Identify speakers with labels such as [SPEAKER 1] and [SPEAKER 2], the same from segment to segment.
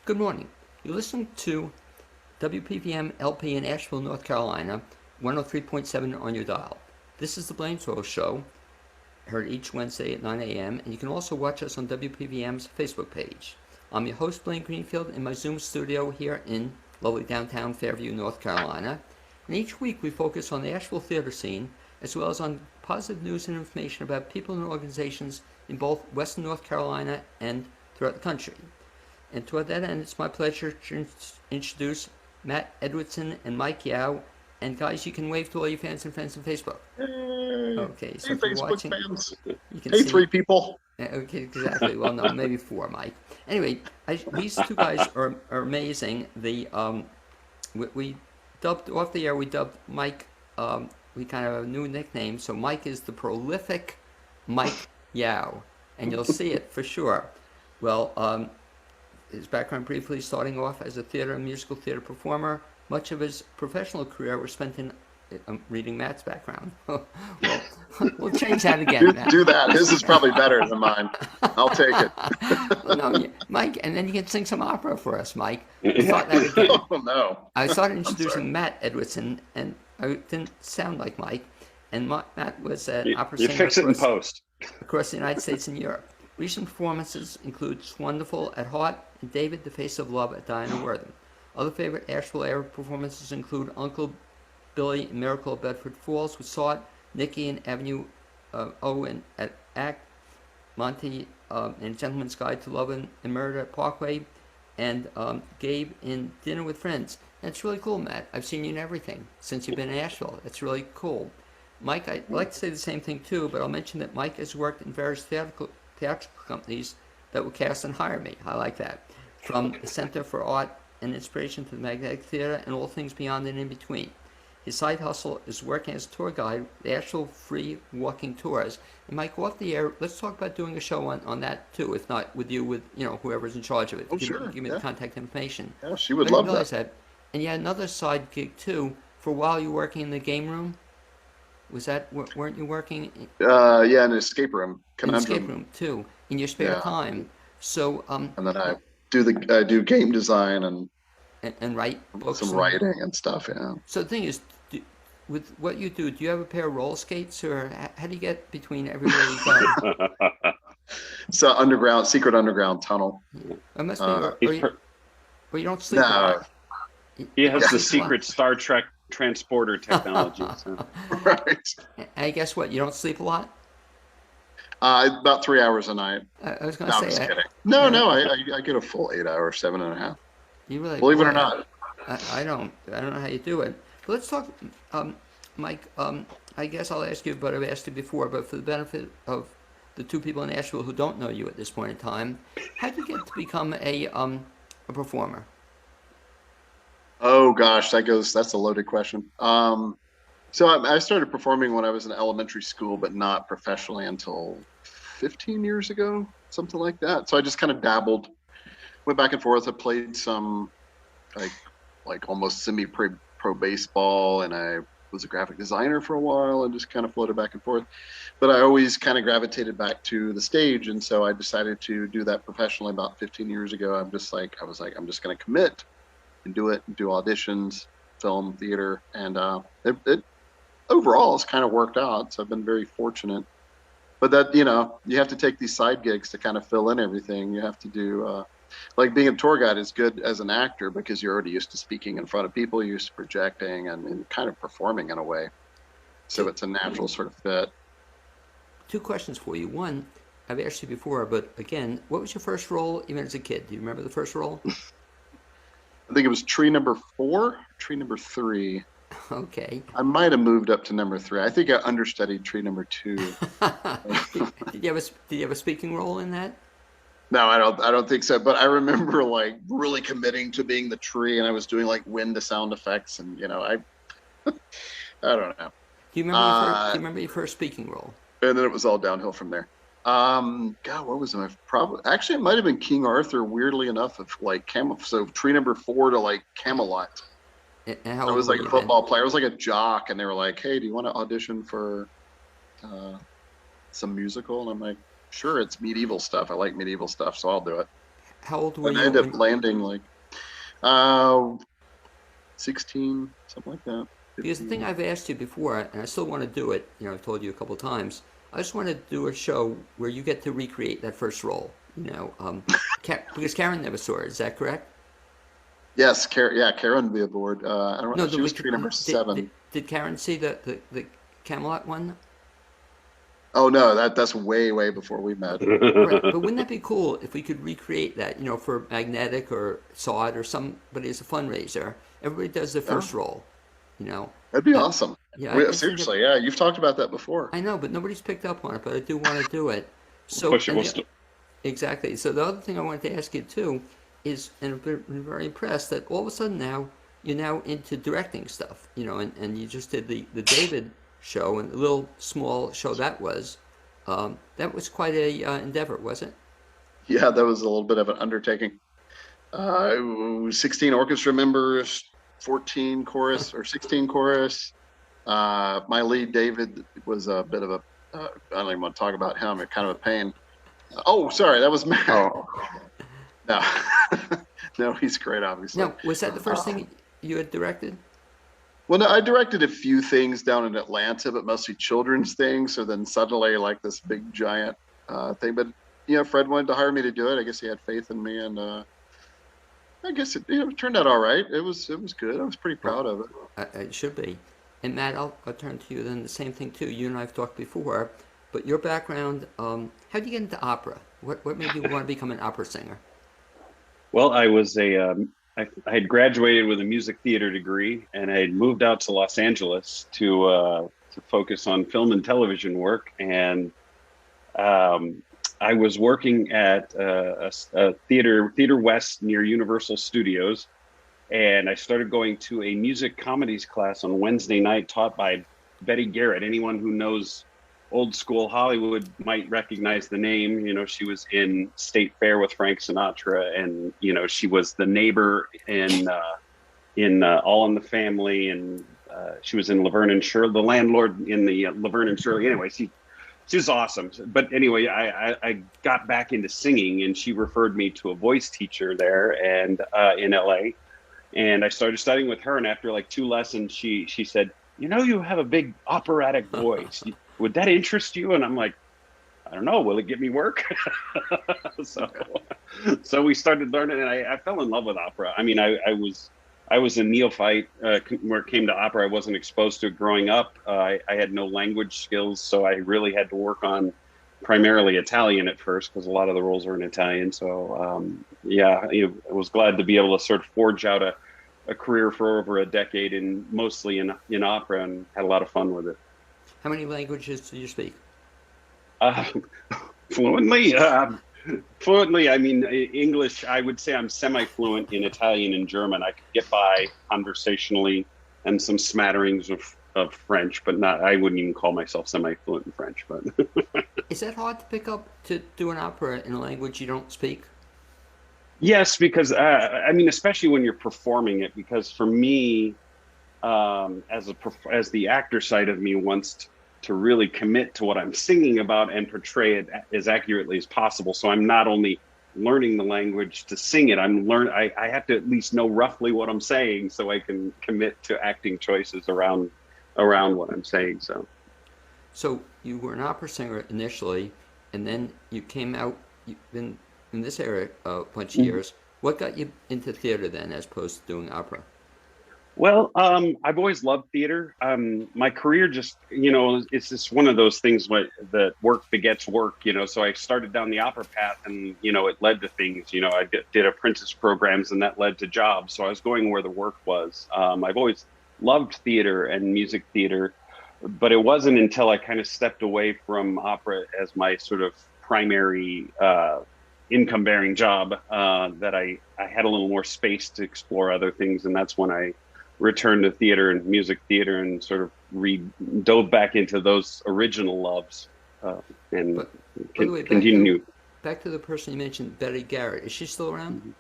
[SPEAKER 1] Good morning. You're listening to WPVM LP in Asheville, North Carolina, 103.7 on your dial. This is the BLAINESWORLD show, heard each Wednesday at 9 a.m., and you can also watch us on WPVM's Facebook page. I'm your host, Blaine Greenfield, in my Zoom studio here in lovely downtown Fairview, North Carolina. And each week we focus on the Asheville theater scene, as well as on positive news and information about people and organizations in both Western North Carolina and throughout the country. And toward that end, it's my pleasure to introduce Matt Edwardson and Mike Yow. And guys, you can wave to all your fans and friends on Facebook. Okay, so
[SPEAKER 2] hey,
[SPEAKER 1] if you're
[SPEAKER 2] Facebook
[SPEAKER 1] watching,
[SPEAKER 2] fans.
[SPEAKER 1] you can
[SPEAKER 2] Hey,
[SPEAKER 1] see.
[SPEAKER 2] 3 people.
[SPEAKER 1] Okay, exactly. Well, no, maybe 4, Mike. Anyway, these two guys are amazing. We dubbed off the air. We dubbed Mike. We kind of have a new nickname. So Mike is the prolific Mike Yow, and you'll see it for sure. Well, his background briefly, starting off as a theater and musical theater performer. Much of his professional career was spent in reading Matt's background. Well, we'll change that again.
[SPEAKER 2] Do that. His is probably better than mine. I'll take it.
[SPEAKER 1] Well, no, Mike, and then you can sing some opera for us, Mike. Start that again.
[SPEAKER 2] Oh, no.
[SPEAKER 1] I started introducing Matt Edwardson, and I didn't sound like Mike. And Matt was an opera singer.
[SPEAKER 3] You fix it in post.
[SPEAKER 1] Across the United States and Europe. Recent performances include Wonderful at Heart and David, the Face of Love at Diana Wortham. Other favorite Asheville area performances include Uncle Billy in Miracle of Bedford Falls with Sart, Nikki in Avenue O and at Act, Monty in Gentleman's Guide to Love and Murder at Parkway, and Gabe in Dinner with Friends. That's really cool, Matt. I've seen you in everything since you've been in Asheville. That's really cool. Mike, I'd like to say the same thing too, but I'll mention that Mike has worked in various theatrical companies that will cast and hire me. I like that. From the Center for Art and Inspiration to the Magnetic Theater and all things beyond and in between. His side hustle is working as a tour guide, the actual free walking tours. And Mike, off the air, let's talk about doing a show on that too, if not with you, with whoever's in charge of it.
[SPEAKER 2] Oh, sure.
[SPEAKER 1] Give me the contact information.
[SPEAKER 2] Yeah, she would love that.
[SPEAKER 1] And you had another side gig too. For a while you were working in the game room. Weren't you working?
[SPEAKER 2] Yeah, in an escape room.
[SPEAKER 1] In an escape room too, in your spare time. So
[SPEAKER 2] and then I do game design
[SPEAKER 1] and write books,
[SPEAKER 2] some writing and stuff. Yeah.
[SPEAKER 1] So the thing is, with what you do you have a pair of roller skates, or how do you get between everywhere you go?
[SPEAKER 2] So secret underground tunnel.
[SPEAKER 1] It must be, or you don't sleep.
[SPEAKER 3] No, he has the secret Star Trek transporter technology. So.
[SPEAKER 2] Right.
[SPEAKER 1] And guess what? You don't sleep a lot.
[SPEAKER 2] About 3 hours a night.
[SPEAKER 1] I was going to say.
[SPEAKER 2] I'm just kidding. No, I get a full 8 hours, 7.5.
[SPEAKER 1] You really
[SPEAKER 2] believe it or not?
[SPEAKER 1] I don't know how you do it. But let's talk, Mike. I guess I'll ask you, but I've asked you before. But for the benefit of the two people in Asheville who don't know you at this point in time, how did you get to become a performer?
[SPEAKER 2] Oh gosh, that's a loaded question. So I started performing when I was in elementary school, but not professionally until 15 years ago, something like that. So I just kind of dabbled, went back and forth. I played some like almost semi-pro baseball, and I was a graphic designer for a while and just kind of floated back and forth. But I always kind of gravitated back to the stage, and so I decided to do that professionally about 15 years ago. I was like, I'm just going to commit and do it, and do auditions, film, theater, and it overall it's kind of worked out. So I've been very fortunate. But that, you have to take these side gigs to kind of fill in everything. You have to do like being a tour guide is good as an actor because you're already used to speaking in front of people, you're used to projecting and kind of performing in a way. So it's a natural sort of fit.
[SPEAKER 1] 2 questions for you. One, I've asked you before, but again, what was your first role even as a kid? Do you remember the first role?
[SPEAKER 2] I think it was tree number 4, tree number 3.
[SPEAKER 1] Okay.
[SPEAKER 2] I might have moved up to number 3. I think I understudied tree number 2.
[SPEAKER 1] Did you have a speaking role in that?
[SPEAKER 2] No, I don't think so. But I remember like really committing to being the tree, and I was doing like wind to sound effects, and I don't know.
[SPEAKER 1] Do you remember your first speaking role?
[SPEAKER 2] And then it was all downhill from there. God, what was my problem? Actually, it might have been King Arthur. Weirdly enough, of like so tree number 4 to like Camelot.
[SPEAKER 1] And how
[SPEAKER 2] I was like a football player. I was like a jock, and they were like, "Hey, do you want to audition for some musical?" And I'm like, "Sure, it's medieval stuff. I like medieval stuff, so I'll do it."
[SPEAKER 1] how old were
[SPEAKER 2] And I
[SPEAKER 1] you?
[SPEAKER 2] ended up landing like uh, 16, something like that.
[SPEAKER 1] Because the
[SPEAKER 2] 15.
[SPEAKER 1] thing I've asked you before, and I still want to do it, I've told you a couple times, I just want to do a show where you get to recreate that first role, because Karen never saw it, is that correct?
[SPEAKER 2] Yes, Karen would be aboard. I don't
[SPEAKER 1] No,
[SPEAKER 2] know. She was tree number
[SPEAKER 1] did,
[SPEAKER 2] 7.
[SPEAKER 1] did Karen see the Camelot one?
[SPEAKER 2] Oh no, that's way before we met.
[SPEAKER 1] Right, but wouldn't that be cool if we could recreate that, for Magnetic or Sod or somebody as a fundraiser? Everybody does their
[SPEAKER 2] Yeah,
[SPEAKER 1] first role, you know.
[SPEAKER 2] that'd be
[SPEAKER 1] Uh,
[SPEAKER 2] awesome.
[SPEAKER 1] yeah, I think that,
[SPEAKER 2] Seriously, yeah, you've talked about that before.
[SPEAKER 1] I know, but nobody's picked up on it, but I do want to do it. So,
[SPEAKER 3] Push it.
[SPEAKER 1] and
[SPEAKER 3] We'll
[SPEAKER 1] the, exactly. So the other thing I wanted to ask you too is, and I've been very impressed that all of a sudden now you're now into directing stuff, and you just did the David show and the little small show that was. That was quite a endeavor, was it?
[SPEAKER 2] Yeah, that was a little bit of an undertaking. 16 orchestra members, 14 chorus or 16 chorus. My lead, David, was a bit of a, I don't even want to talk about him, kind of a pain. Oh, sorry, that was Matt.
[SPEAKER 3] Oh,
[SPEAKER 2] No, no, he's great, obviously.
[SPEAKER 1] Now, was that the first thing you had directed?
[SPEAKER 2] Well, no, I directed a few things down in Atlanta, but mostly children's things. So then suddenly, like this big giant thing. But Fred wanted to hire me to do it. I guess he had faith in me, and I guess it turned out all right. It was good. I was pretty proud of it.
[SPEAKER 1] It should be. And Matt, I'll turn to you then. The same thing too. You and I have talked before, but your background. How did you get into opera? What made you want to become an opera singer?
[SPEAKER 3] well, I had graduated with a music theater degree, and I had moved out to Los Angeles to focus on film and television work. And I was working at a Theater West near Universal Studios, and I started going to a music comedies class on Wednesday night taught by Betty Garrett. Anyone who knows old school Hollywood might recognize the name. She was in State Fair with Frank Sinatra, and she was the neighbor in All in the Family, and she was in Laverne and Shirley, the landlord in the Laverne and Shirley. Anyway, she was awesome. But anyway, I got back into singing, and she referred me to a voice teacher there and in LA, and I started studying with her. And after like 2 lessons, she said, you have a big operatic voice. Would that interest you? And I'm like, I don't know. Will it get me work? So we started learning, and I fell in love with opera. I mean, I was a neophyte where it came to opera. I wasn't exposed to it growing up. I had no language skills, so I really had to work on primarily Italian at first because a lot of the roles were in Italian. So I was glad to be able to sort of forge out a career for over a decade, and mostly in opera, and had a lot of fun with it.
[SPEAKER 1] How many languages do you speak?
[SPEAKER 3] Fluently. Fluently, I mean, English, I would say I'm semi-fluent in Italian and German. I could get by conversationally, and some smatterings of French, but I wouldn't even call myself semi-fluent in French. But
[SPEAKER 1] Is that hard to pick up to do an opera in a language you don't speak?
[SPEAKER 3] yes, because I mean, especially when you're performing it, because for me, as the actor side of me wants to really commit to what I'm singing about and portray it as accurately as possible. So I'm not only learning the language to sing it, I have to at least know roughly what I'm saying so I can commit to acting choices around what I'm saying.
[SPEAKER 1] So you were an opera singer initially, and then you came out. You've been in this area a bunch of years. What got you into theater then, as opposed to doing opera?
[SPEAKER 3] Well, I've always loved theater. My career just, it's just one of those things that work begets work, so I started down the opera path, and, it led to things. I did apprentice programs, and that led to jobs. So I was going where the work was. I've always loved theater and music theater, but it wasn't until I kind of stepped away from opera as my sort of primary income-bearing job that I had a little more space to explore other things. And that's when I returned to theater and music theater and sort of dove back into those original loves and
[SPEAKER 1] But by the way,
[SPEAKER 3] continue.
[SPEAKER 1] Back to the person you mentioned, Betty Garrett. Is she still around?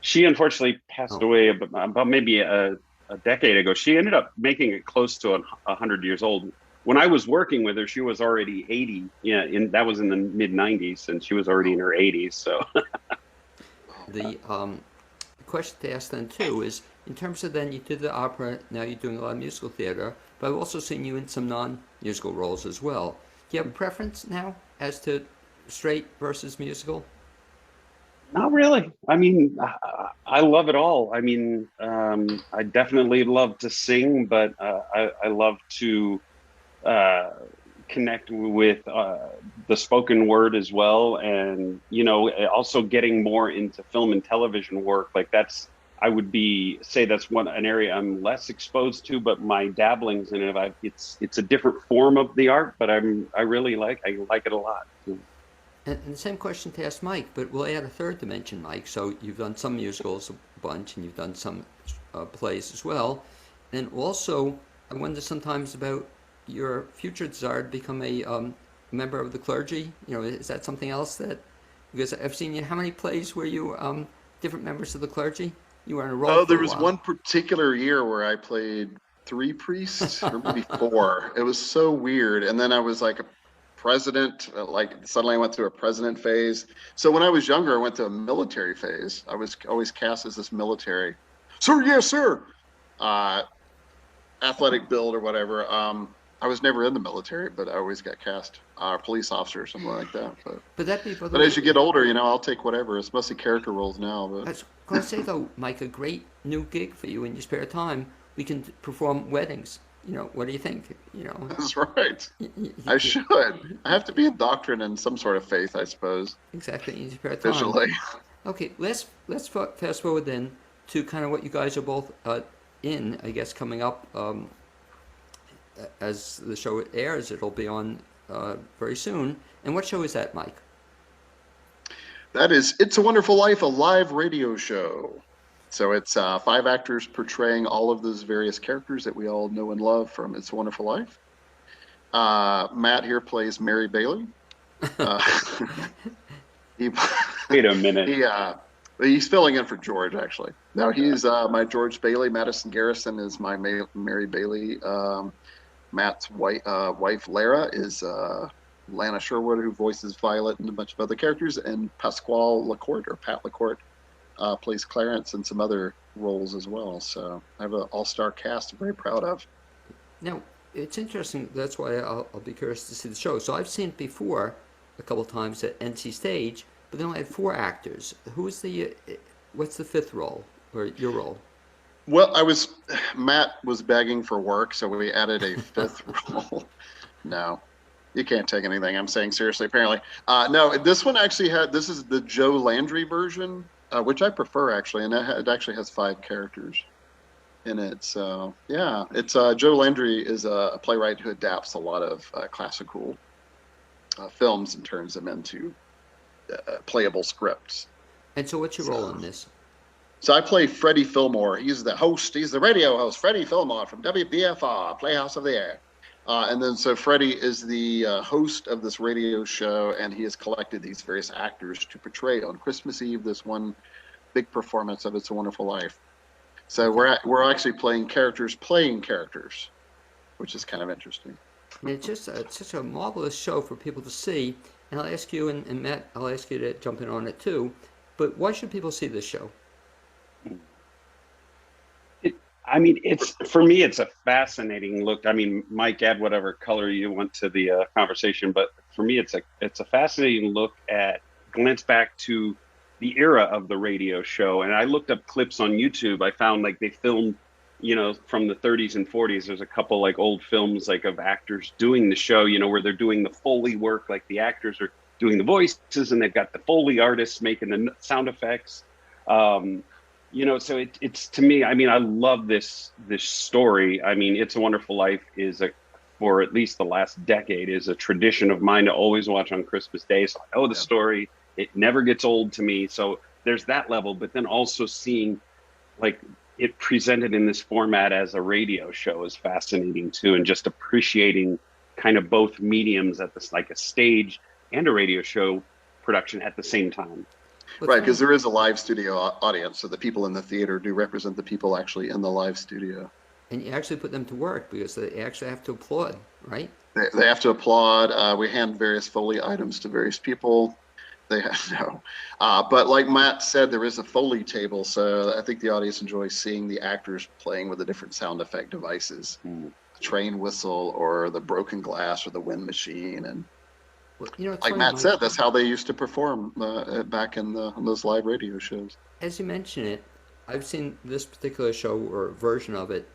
[SPEAKER 3] She unfortunately passed away about maybe a decade ago. She ended up making it close to 100 years old. When I was working with her, she was already 80. Yeah, that was in the mid 90s, and she was already in her 80s. So
[SPEAKER 1] the question to ask then too is, in terms of then you did the opera, now you're doing a lot of musical theater, but I've also seen you in some non-musical roles as well. Do you have a preference now as to straight versus musical?
[SPEAKER 3] Not really. I mean, I love it all. I mean, I definitely love to sing, but I love to connect with the spoken word as well. And, you know, also getting more into film and television work. Like I would say that's an area I'm less exposed to, but my dabblings in it, it's a different form of the art, but I really like it a lot.
[SPEAKER 1] And the same question to ask Mike, but we'll add a third dimension, Mike. So you've done some musicals a bunch, and you've done some plays as well. And also, I wonder sometimes about your future desire to become a member of the clergy. You know, is that something else that? Because I've seen you. How many plays were you different members of the clergy? You were in a role.
[SPEAKER 2] Oh,
[SPEAKER 1] for
[SPEAKER 2] there
[SPEAKER 1] a
[SPEAKER 2] was
[SPEAKER 1] while.
[SPEAKER 2] one particular year where I played 3 priests, or maybe 4. It was so weird. And then I was like a president, like suddenly I went through a president phase. So when I was younger, I went to a military phase. I was always cast as this military, sir, yes, sir, athletic build or whatever. I was never in the military, but I always got cast police officer or something like that.
[SPEAKER 1] But that be, by the
[SPEAKER 2] But
[SPEAKER 1] way,
[SPEAKER 2] as you get older, you know, I'll take whatever. It's mostly character roles now. But
[SPEAKER 1] I was going to say though, Mike, a great new gig for you in your spare time. We can perform weddings. You know, what do you think? You know,
[SPEAKER 2] that's right. I should. I have to be indoctrinated in some sort of faith, I suppose.
[SPEAKER 1] Exactly, in your spare time.
[SPEAKER 2] Visually.
[SPEAKER 1] Okay, let's fast forward then to kind of what you guys are both in. I guess coming up as the show airs, it'll be on very soon. And what show is that, Mike?
[SPEAKER 2] That is It's a Wonderful Life, a live radio show. So it's 5 actors portraying all of those various characters that we all know and love from It's a Wonderful Life. Matt here plays Mary Bailey.
[SPEAKER 3] Wait a minute.
[SPEAKER 2] He's filling in for George, actually. No, he's my George Bailey. Madison Garrison is my Mary Bailey. Matt's wife, Lara, is Lana Sherwood, who voices Violet and a bunch of other characters. And Pasquale Lacourt, or Pat Lacourt, plays Clarence and some other roles as well. So I have an all-star cast I'm very proud of.
[SPEAKER 1] Now, it's interesting. That's why I'll be curious to see the show. So I've seen it before a couple of times at NC Stage, but they only had 4 actors. What's the 5th role, or your role?
[SPEAKER 2] Well, Matt was begging for work, so we added a 5th role. No, you can't take anything I'm saying seriously, apparently. No, this one actually this is the Joe Landry version, which I prefer, actually, and it actually has 5 characters in it. So, yeah, it's Joe Landry is a playwright who adapts a lot of classical films and turns them into playable scripts.
[SPEAKER 1] And so what's your role in this?
[SPEAKER 2] So I play Freddie Fillmore. He's the host. He's the radio host, Freddie Fillmore from WBFR, Playhouse of the Air. And then so Freddie is the host of this radio show, and he has collected these various actors to portray on Christmas Eve this one big performance of It's a Wonderful Life. So we're actually playing characters, which is kind of interesting.
[SPEAKER 1] And it's such a marvelous show for people to see. And I'll ask you, and Matt, I'll ask you to jump in on it too. But why should people see this show?
[SPEAKER 3] I mean, for me, it's a fascinating look. I mean, Mike, add whatever color you want to the conversation, but for me, it's a fascinating look glance back to the era of the radio show. And I looked up clips on YouTube. I found like they filmed, you know, from the 30s and 40s. There's a couple like old films like of actors doing the show, you know, where they're doing the Foley work, like the actors are doing the voices, and they've got the Foley artists making the sound effects. You know, so it's to me, I mean, I love this story. I mean, It's a Wonderful Life for at least the last decade, is a tradition of mine to always watch on Christmas Day. So I know the story. It never gets old to me. So there's that level, but then also seeing like it presented in this format as a radio show is fascinating too. And just appreciating kind of both mediums at this, like a stage and a radio show production at the same time.
[SPEAKER 2] Right, because there is a live studio audience, so the people in the theater do represent the people actually in the live studio.
[SPEAKER 1] And you actually put them to work because they actually have to applaud, right?
[SPEAKER 2] They have to applaud. We hand various Foley items to various people. They have no. But like Matt said, there is a Foley table, so I think the audience enjoys seeing the actors playing with the different sound effect devices, the train whistle or the broken glass or the wind machine. And
[SPEAKER 1] Well, you know, it's
[SPEAKER 2] like
[SPEAKER 1] funny,
[SPEAKER 2] Matt
[SPEAKER 1] Mike,
[SPEAKER 2] said, that's how they used to perform back in those live radio shows.
[SPEAKER 1] as you mention it, I've seen this particular show or version of it,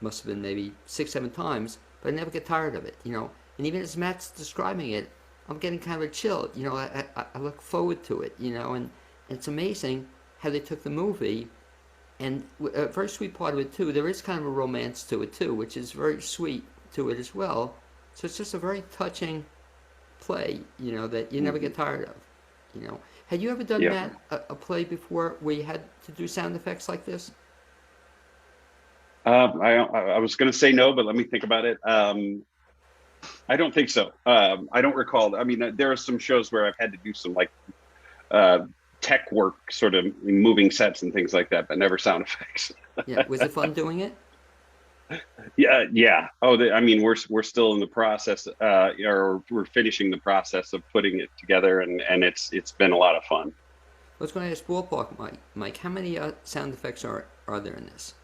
[SPEAKER 1] must have been maybe 6, 7 times, but I never get tired of it, And even as Matt's describing it, I'm getting kind of a chill. I look forward to it, and it's amazing how they took the movie. And a very sweet part of it, too, there is kind of a romance to it, too, which is very sweet to it as well. So it's just a very touching play, that you never get tired of, Had you ever done,
[SPEAKER 3] Yeah.
[SPEAKER 1] Matt, a play before where you had to do sound effects like this?
[SPEAKER 3] I was going to say no, but let me think about it. I don't think so. I don't recall. I mean, there are some shows where I've had to do some like tech work, sort of moving sets and things like that, but never sound effects.
[SPEAKER 1] Yeah, was it fun doing it?
[SPEAKER 3] Yeah. Oh, I mean, we're still in the process, or we're finishing the process of putting it together, and it's been a lot of fun.
[SPEAKER 1] I was going to ask ballpark, Mike, how many sound effects are there in this?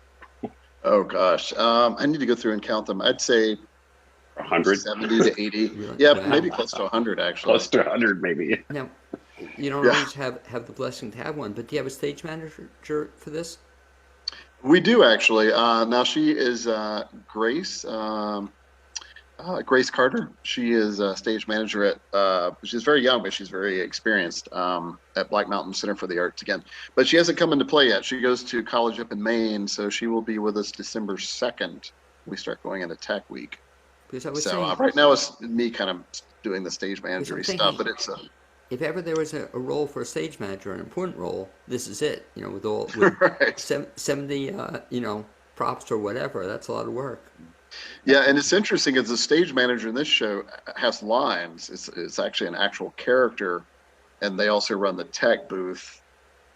[SPEAKER 2] Oh gosh, I need to go through and count them. I'd say
[SPEAKER 3] 100,
[SPEAKER 2] 70 to 80.
[SPEAKER 1] Really?
[SPEAKER 2] Yeah,
[SPEAKER 1] Wow.
[SPEAKER 2] maybe close to 100 actually.
[SPEAKER 3] close to 100, maybe.
[SPEAKER 1] Now, you don't always have the blessing to have one, but do you have a stage manager for this?
[SPEAKER 2] We do actually. Now she is Grace. Grace Carter. She is a stage manager at. She's very young, but she's very experienced at Black Mountain Center for the Arts again. But she hasn't come into play yet. She goes to college up in Maine, so she will be with us December 2nd. We start going into Tech Week.
[SPEAKER 1] Because I was
[SPEAKER 2] So
[SPEAKER 1] saying,
[SPEAKER 2] right now it's me kind of doing the stage managery
[SPEAKER 1] thinking-
[SPEAKER 2] stuff, but it's
[SPEAKER 1] if ever there was a role for a stage manager, an important role, this is it. With
[SPEAKER 2] right.
[SPEAKER 1] 70, props or whatever. That's a lot of work.
[SPEAKER 2] Yeah, and it's interesting as the stage manager in this show has lines. It's actually an actual character, and they also run the tech booth.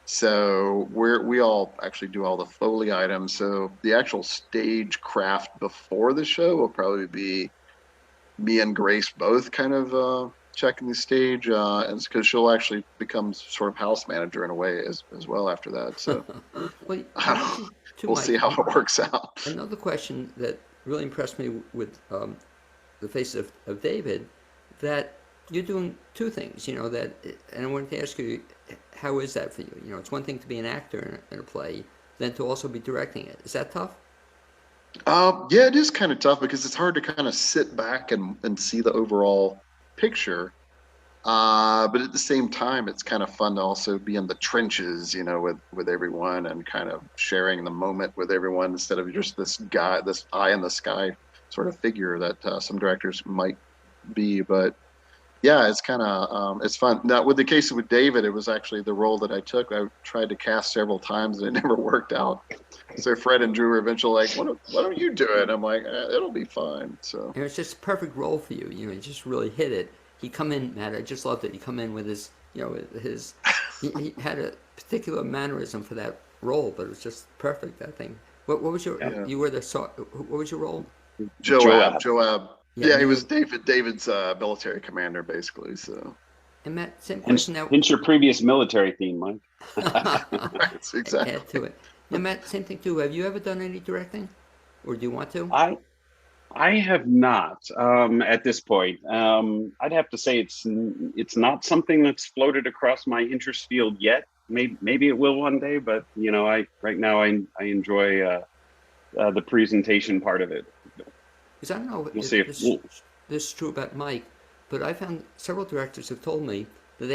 [SPEAKER 2] So we all actually do all the Foley items. So the actual stage craft before the show will probably be me and Grace both kind of checking the stage, and because she'll actually become sort of house manager in a way as well after that. So
[SPEAKER 1] Well, too,
[SPEAKER 2] we'll
[SPEAKER 1] Mike,
[SPEAKER 2] see how it works out.
[SPEAKER 1] Another question that really impressed me with the face of David, that you're doing two things, and I wanted to ask you, how is that for you? It's one thing to be an actor in a play, then to also be directing it. Is that tough?
[SPEAKER 2] Yeah, it is kind of tough because it's hard to kind of sit back and see the overall picture. But at the same time, it's kind of fun to also be in the trenches, with everyone and kind of sharing the moment with everyone instead of just this eye in the sky sort of figure that some directors might be. But yeah, it's kind of it's fun. Now, with the case with David, it was actually the role that I took. I tried to cast several times and it never worked out. So Fred and Drew were eventually like, "Why don't you do it?" I'm like, "It'll be fine." So
[SPEAKER 1] And it's just a perfect role for you. You just really hit it. He come in, Matt. I just loved it. He come in with his, he had a particular mannerism for that role, but it was just perfect. I think. What was your?
[SPEAKER 2] Yeah.
[SPEAKER 1] You were what was your role?
[SPEAKER 2] Joab.
[SPEAKER 1] Yeah,
[SPEAKER 2] He was David's military commander, basically. So
[SPEAKER 1] And Matt, same question now.
[SPEAKER 3] Hence your previous military theme, Mike.
[SPEAKER 2] right, exactly.
[SPEAKER 1] Add to it. Now, Matt, same thing too. Have you ever done any directing, or do you want to?
[SPEAKER 3] I have not at this point. I'd have to say it's not something that's floated across my interest field yet. Maybe it will one day, but right now I enjoy the presentation part of it.
[SPEAKER 1] Because I don't know
[SPEAKER 3] We'll
[SPEAKER 1] if
[SPEAKER 3] see if
[SPEAKER 1] this is true about Mike, but I found several directors have told me that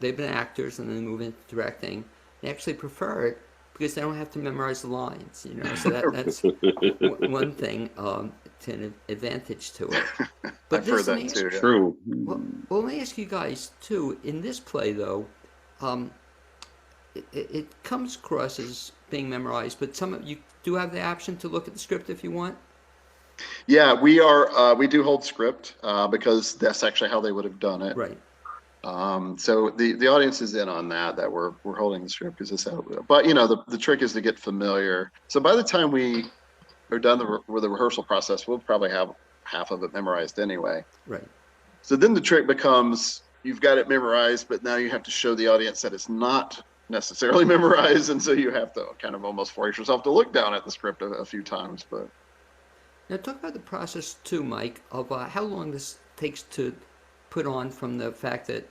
[SPEAKER 1] they've been actors and then move into directing. They actually prefer it because they don't have to memorize the lines, So that's one thing, to an advantage to it. But
[SPEAKER 2] I've heard that too. Yeah.
[SPEAKER 3] True.
[SPEAKER 1] Well, let me ask you guys too. In this play, though, it comes across as being memorized, but some of you do have the option to look at the script if you want.
[SPEAKER 2] Yeah, we do hold script because that's actually how they would have done it.
[SPEAKER 1] Right.
[SPEAKER 2] So the audience is in on that we're holding the script because it's how. But the trick is to get familiar. So by the time we are done with the rehearsal process, we'll probably have half of it memorized anyway.
[SPEAKER 1] Right.
[SPEAKER 2] So then the trick becomes you've got it memorized, but now you have to show the audience that it's not necessarily memorized, and so you have to kind of almost force yourself to look down at the script a few times. But
[SPEAKER 1] Now, talk about the process too, Mike, of how long this takes to put on from the fact that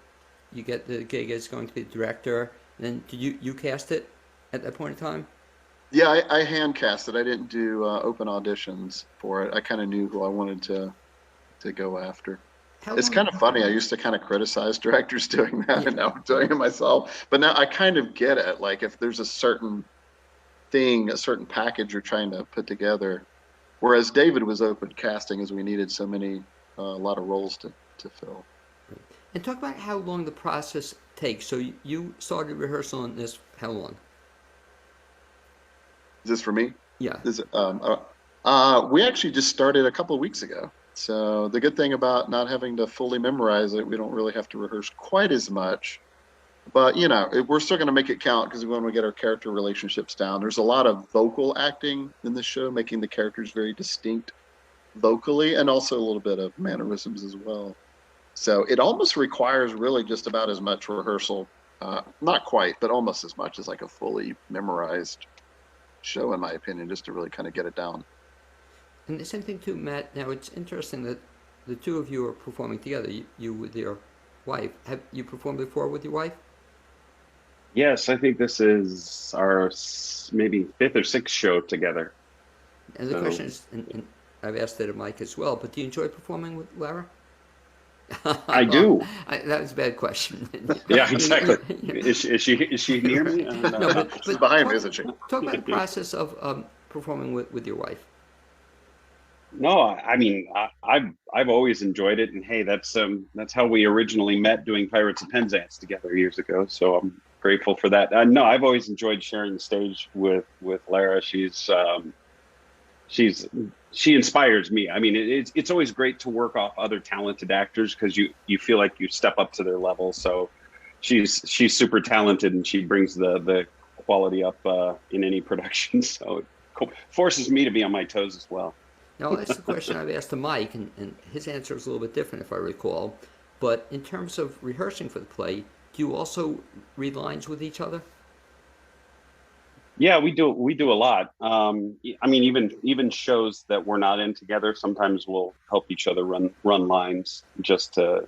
[SPEAKER 1] you get the gig as going to be the director, and then did you cast it at that point in time?
[SPEAKER 2] yeah, I hand cast it. I didn't do open auditions for it. I kind of knew who I wanted to go after. It's kind of funny. I used to kind of criticize directors doing that,
[SPEAKER 1] Yeah.
[SPEAKER 2] and now I'm doing it myself. But now I kind of get it. Like if there's a certain thing, a certain package you're trying to put together, whereas David was open casting as we needed so many, a lot of roles to fill.
[SPEAKER 1] And talk about how long the process takes. So you started rehearsal on this how long?
[SPEAKER 2] Is this for me?
[SPEAKER 1] Yeah.
[SPEAKER 2] We actually just started a couple of weeks ago. So the good thing about not having to fully memorize it, we don't really have to rehearse quite as much. But we're still going to make it count because we want to get our character relationships down. There's a lot of vocal acting in this show, making the characters very distinct vocally, and also a little bit of mannerisms as well. So it almost requires really just about as much rehearsal, not quite, but almost as much as like a fully memorized show, in my opinion, just to really kind of get it down.
[SPEAKER 1] And the same thing too, Matt. Now it's interesting that the two of you are performing together. You with your wife. Have you performed before with your wife?
[SPEAKER 3] Yes, I think this is our maybe fifth or sixth show together.
[SPEAKER 1] And the question is, and I've asked that of Mike as well, but do you enjoy performing with Lara?
[SPEAKER 3] I do.
[SPEAKER 1] That was a bad question.
[SPEAKER 3] Yeah, exactly. Is she near me?
[SPEAKER 1] No, but
[SPEAKER 2] She's behind me, isn't she?
[SPEAKER 1] Talk about the process of performing with your wife.
[SPEAKER 3] No, I mean I've always enjoyed it, and hey, that's how we originally met doing Pirates of Penzance together years ago. So I'm grateful for that. No, I've always enjoyed sharing the stage with Lara. She inspires me. I mean, it's always great to work off other talented actors because you feel like you step up to their level. So she's super talented, and she brings the quality up in any production. So it forces me to be on my toes as well.
[SPEAKER 1] Now, that's the question I've asked to Mike, and his answer is a little bit different, if I recall. But in terms of rehearsing for the play, do you also read lines with each other?
[SPEAKER 3] Yeah, we do a lot. I mean, even shows that we're not in together, sometimes we'll help each other run lines just to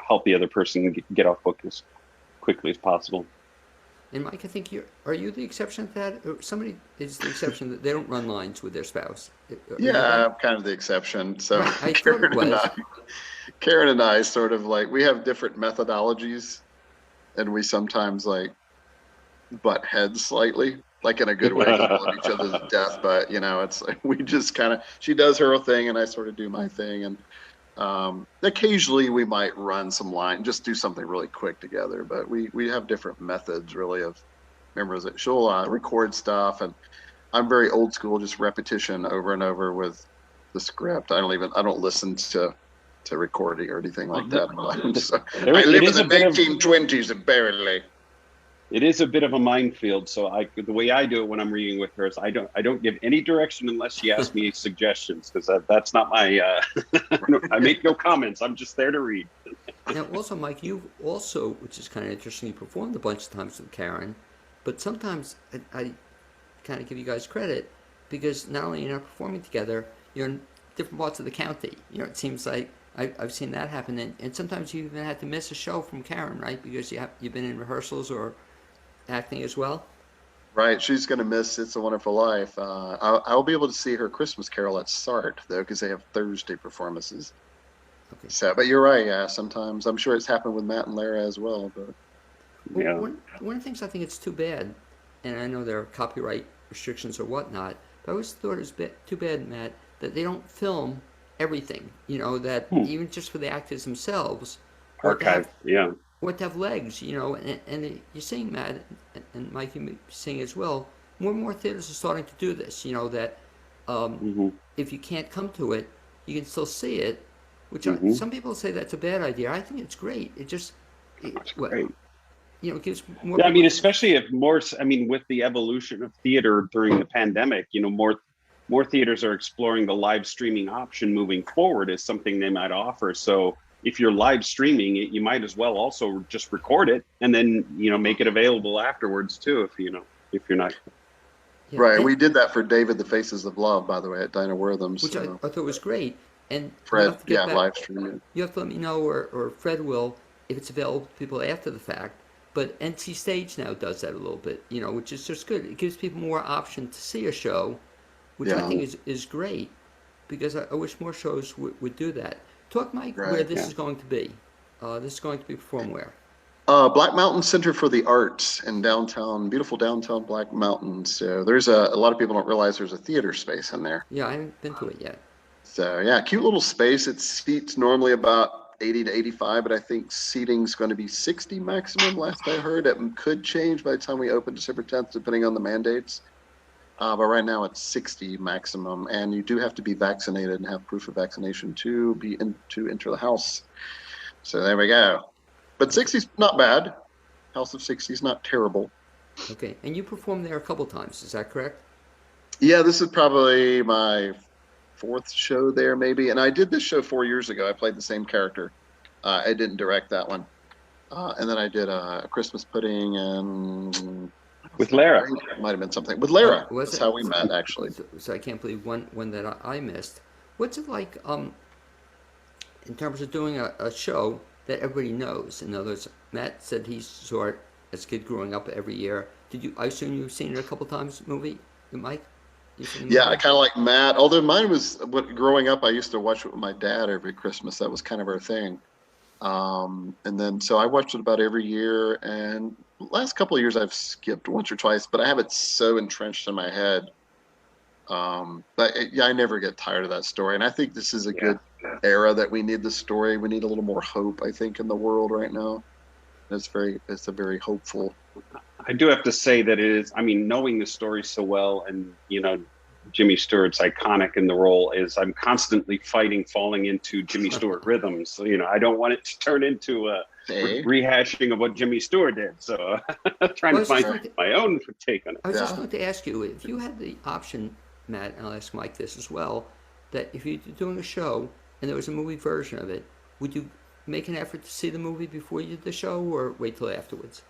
[SPEAKER 3] help the other person get off book as quickly as possible.
[SPEAKER 1] And Mike, I think are you the exception to that? Or somebody is the exception that they don't run lines with their spouse.
[SPEAKER 2] Yeah, I'm kind of the exception. So
[SPEAKER 1] Right, I thought it was.
[SPEAKER 2] Karen and I sort of like, we have different methodologies, and we sometimes like butt heads slightly, like in a good way, because we love each other to death. But it's like we just kind of, she does her thing and I sort of do my thing, and occasionally we might run some line, just do something really quick together. But we have different methods really of memorization. She'll record stuff, and I'm very old school, just repetition over and over with the script. I don't listen to recording or anything like that. So, I live in the 1920s apparently.
[SPEAKER 3] It is a bit of a minefield. So the way I do it when I'm reading with her is I don't give any direction unless she asks me suggestions, because that's not my. I make no comments. I'm just there to read.
[SPEAKER 1] Now, also, Mike, you've also, which is kind of interesting, you performed a bunch of times with Karen, but sometimes I kind of give you guys credit because not only you're not performing together, you're in different parts of the county. It seems like I've seen that happen, and sometimes you even had to miss a show from Karen, right? Because you've been in rehearsals or acting as well.
[SPEAKER 2] Right, she's going to miss It's a Wonderful Life. I'll be able to see her Christmas Carol at SART though, because they have Thursday performances. Okay. So, but you're right. Yeah, sometimes I'm sure it's happened with Matt and Lara as well. But
[SPEAKER 3] yeah,
[SPEAKER 1] one of the things I think it's too bad, and I know there are copyright restrictions or whatnot, but I always thought it was too bad, Matt, that they don't film everything. That even just for the actors themselves,
[SPEAKER 3] archive. Yeah.
[SPEAKER 1] Or to have legs, and you're seeing, Matt, and Mike, you're seeing as well, more and more theaters are starting to do this, that if you can't come to it, you can still see it, which some people say that's a bad idea. I think it's great. It's great. It gives more...
[SPEAKER 3] Yeah, I mean, especially with the evolution of theater during the pandemic, more theaters are exploring the live streaming option moving forward as something they might offer. So if you're live streaming it, you might as well also just record it and then, make it available afterwards too, if you're not.
[SPEAKER 1] Yeah,
[SPEAKER 2] Right.
[SPEAKER 1] and-
[SPEAKER 2] We did that for David, the Faces of Love, by the way, at Dinah Wortham.
[SPEAKER 1] which I
[SPEAKER 2] So
[SPEAKER 1] thought was great. And you
[SPEAKER 2] Fred,
[SPEAKER 1] have to get back-
[SPEAKER 2] live stream it.
[SPEAKER 1] You have to let me know, or Fred will, if it's available to people after the fact. But NC Stage now does that a little bit, which is just good. It gives people more option to see a show, which I
[SPEAKER 2] Yeah.
[SPEAKER 1] think is great, because I wish more shows would do that. Talk, Mike,
[SPEAKER 2] Right,
[SPEAKER 1] where this
[SPEAKER 3] yeah.
[SPEAKER 1] is going to be. This is going to be performed where?
[SPEAKER 2] Black Mountain Center for the Arts in beautiful downtown Black Mountain. So there's a lot of people don't realize there's a theater space in there.
[SPEAKER 1] Yeah, I haven't been to it yet.
[SPEAKER 2] So yeah, cute little space. It seats normally about 80 to 85, but I think seating's going to be 60 maximum. Last I heard, it could change by the time we open December 10th, depending on the mandates. But right now it's 60 maximum, and you do have to be vaccinated and have proof of vaccination to enter the house. So there we go. But 60's not bad. House of 60's not terrible.
[SPEAKER 1] Okay, and you performed there a couple times, is that correct?
[SPEAKER 2] Yeah, this is probably my 4th show there, maybe. And I did this show 4 years ago. I played the same character. I didn't direct that one. And then I did a Christmas Pudding and
[SPEAKER 3] With Lara.
[SPEAKER 2] it might have been something with Lara.
[SPEAKER 1] Was
[SPEAKER 2] That's
[SPEAKER 1] it?
[SPEAKER 2] how we met, actually.
[SPEAKER 1] So I can't believe one that I missed. What's it like in terms of doing a show that everybody knows? In other words, Matt said he saw it as a kid growing up every year. I assume you've seen it a couple times, movie, Mike?
[SPEAKER 2] Yeah, I kind of like Matt. Although mine was growing up, I used to watch it with my dad every Christmas. That was kind of our thing. And then so I watched it about every year. And last couple of years I've skipped once or twice, but I have it so entrenched in my head. I never get tired of that story. And I think this is a good era that we need the story. We need a little more hope, I think, in the world right now. It's a very hopeful.
[SPEAKER 3] I do have to say that it is, knowing the story so well, and, Jimmy Stewart's iconic in the role, is I'm constantly falling into Jimmy Stewart rhythms. So, I don't want it to turn into a rehashing of what Jimmy Stewart did. So trying to find my own take on it.
[SPEAKER 1] I was just going to ask you, if you had the option, Matt, and I'll ask Mike this as well, that if you're doing a show and there was a movie version of it, would you make an effort to see the movie before you did the show, or wait till afterwards?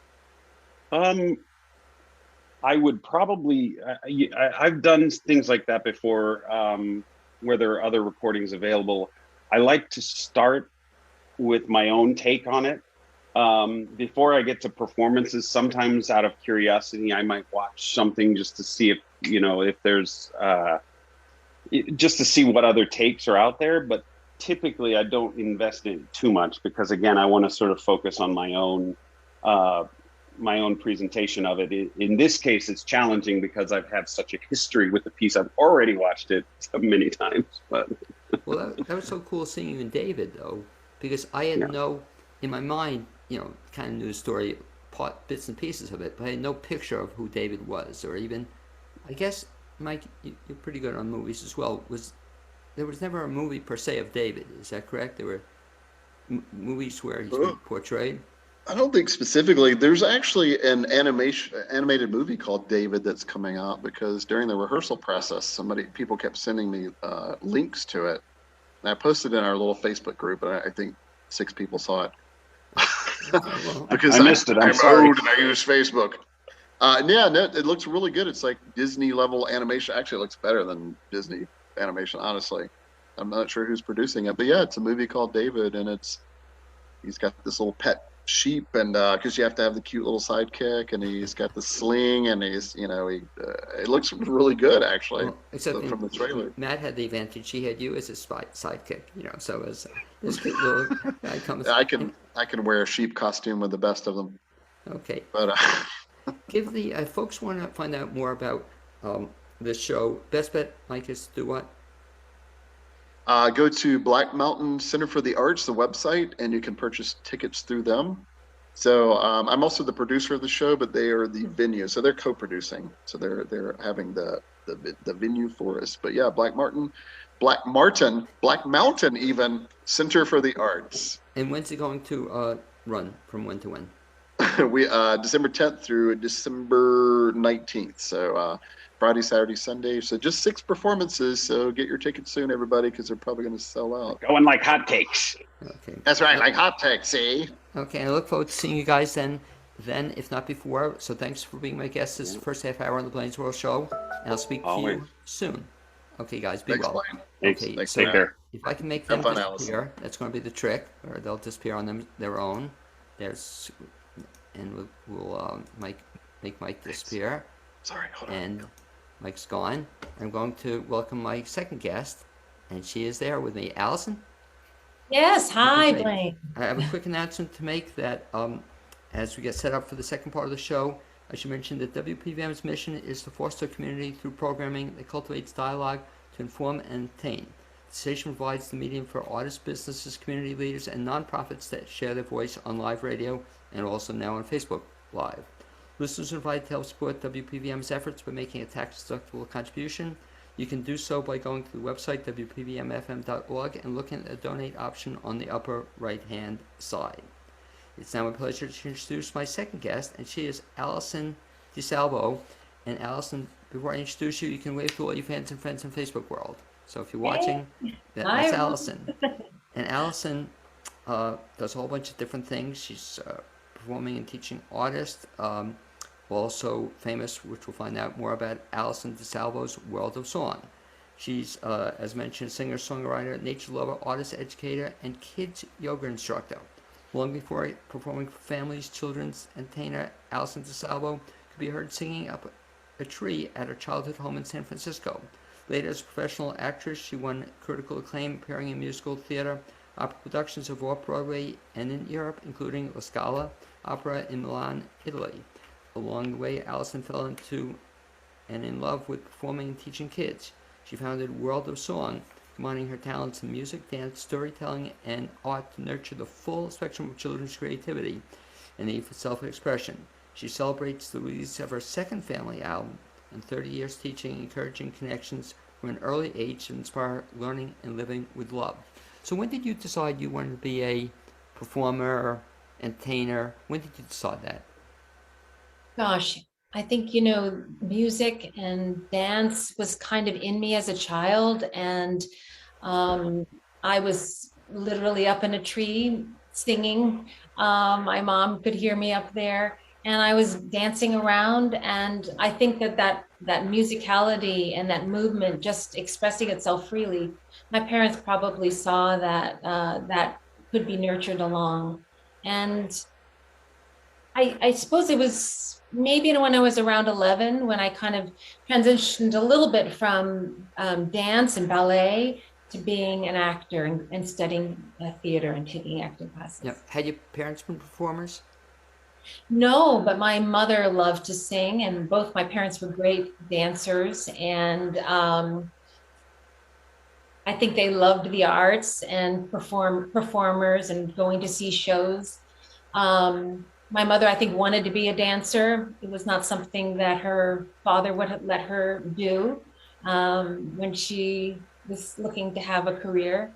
[SPEAKER 3] I would probably, I've done things like that before, where there are other recordings available. I like to start with my own take on it. Before I get to performances, sometimes out of curiosity, I might watch something just to see if there's, just to see what other takes are out there. But typically I don't invest in it too much, because again, I want to sort of focus on my own presentation of it. In this case, it's challenging because I've had such a history with the piece. I've already watched it so many times. But
[SPEAKER 1] Well, that was so cool seeing you and David, though, because I had in my mind, kind of knew the story, bits and pieces of it, but I had no picture of who David was, or even, I guess, Mike, you're pretty good on movies as well. There was never a movie per se of David, is that correct? There were movies where he's been portrayed?
[SPEAKER 2] I don't think specifically. There's actually an animated movie called David that's coming out, because during the rehearsal process, people kept sending me links to it, and I posted in our little Facebook group, and I think 6 people saw it. Because
[SPEAKER 3] I missed it. I'm sorry.
[SPEAKER 2] old and I use Facebook. It looks really good. It's like Disney level animation. Actually, it looks better than Disney animation, honestly. I'm not sure who's producing it, but yeah, it's a movie called David, and he's got this little pet sheep, and because you have to have the cute little sidekick, and he's got the sling, and it looks really good, actually.
[SPEAKER 1] Well, except
[SPEAKER 2] from the trailer.
[SPEAKER 1] Matt had the advantage; he had you as his sidekick, so as this cute little guy comes.
[SPEAKER 2] I can wear a sheep costume with the best of them.
[SPEAKER 1] Okay.
[SPEAKER 2] But
[SPEAKER 1] give the folks want to find out more about this show. Best bet, Mike, is to do what?
[SPEAKER 2] Go to Black Mountain Center for the Arts, the website, and you can purchase tickets through them. So I'm also the producer of the show, but they are the venue, so they're co-producing. So they're having the venue for us. But yeah, Black Mountain even Center for the Arts.
[SPEAKER 1] And when's it going to run? From when to when?
[SPEAKER 2] We December 10th through December 19th. So Friday, Saturday, Sunday. So just 6 performances. So get your tickets soon, everybody, because they're probably going to sell out.
[SPEAKER 3] Going like hotcakes.
[SPEAKER 1] Okay.
[SPEAKER 2] That's right, like hot taxi.
[SPEAKER 1] Okay, I look forward to seeing you guys then, if not before. So thanks for being my guest this first half hour on the Blaine's World Show, and I'll speak to you soon. Okay, guys, be
[SPEAKER 2] Thanks,
[SPEAKER 1] well.
[SPEAKER 2] Blaine.
[SPEAKER 3] Thanks.
[SPEAKER 1] Okay,
[SPEAKER 3] Thanks.
[SPEAKER 1] so
[SPEAKER 3] Take care.
[SPEAKER 1] if I can make them
[SPEAKER 2] Have fun,
[SPEAKER 1] disappear, that's going to be the trick, or they'll disappear on their own. And we'll make Mike disappear.
[SPEAKER 2] Sorry, hold on.
[SPEAKER 1] And Mike's gone. I'm going to welcome my second guest, and she is there with me, Allison.
[SPEAKER 4] Yes, hi,
[SPEAKER 1] Okay.
[SPEAKER 4] Blaine.
[SPEAKER 1] I have a quick announcement to make that as we get set up for the second part of the show, I should mention that WPVM's mission is to foster community through programming that cultivates dialogue to inform and entertain. The station provides the medium for artists, businesses, community leaders, and nonprofits that share their voice on live radio and also now on Facebook Live. Listeners are invited to help support WPVM's efforts by making a tax-deductible contribution. You can do so by going to the website wpvmfm.org and looking at the donate option on the upper right-hand side. It's now my pleasure to introduce my second guest, and she is Allison DeSalvo. And Allison, before I introduce you, you can wave to all your fans and friends in Facebook world. So if you're watching, that's
[SPEAKER 4] Hi.
[SPEAKER 1] Allison. And Allison does a whole bunch of different things. She's performing and teaching artist. Also famous, which we'll find out more about, Allison DeSalvo's World of Song. She's, as mentioned, singer, songwriter, nature lover, artist, educator, and kids yoga instructor. Long before performing for families, children's entertainer, Allison DeSalvo could be heard singing up a tree at her childhood home in San Francisco. Later, as a professional actress, she won critical acclaim appearing in musical theater, opera productions of off-Broadway and in Europe, including La Scala Opera in Milan, Italy. Along the way, Allison fell into and in love with performing and teaching kids. She founded World of Song, combining her talents in music, dance, storytelling, and art to nurture the full spectrum of children's creativity and need for self-expression. She celebrates the release of her second family album and 30 years teaching and encouraging connections from an early age to inspire learning and living with love. So when did you decide you wanted to be a performer, entertainer? When did you decide that?
[SPEAKER 4] Gosh, I think, music and dance was kind of in me as a child. And I was literally up in a tree singing. My mom could hear me up there. And I was dancing around. And I think that musicality and that movement just expressing itself freely, my parents probably saw that that could be nurtured along. And I suppose it was maybe when I was around 11 when I kind of transitioned a little bit from dance and ballet to being an actor and studying theater and taking acting classes.
[SPEAKER 1] Yeah. Had your parents been performers?
[SPEAKER 4] No, but my mother loved to sing, and both my parents were great dancers, and I think they loved the arts and performers and going to see shows. My mother, I think, wanted to be a dancer. It was not something that her father would let her do when she was looking to have a career.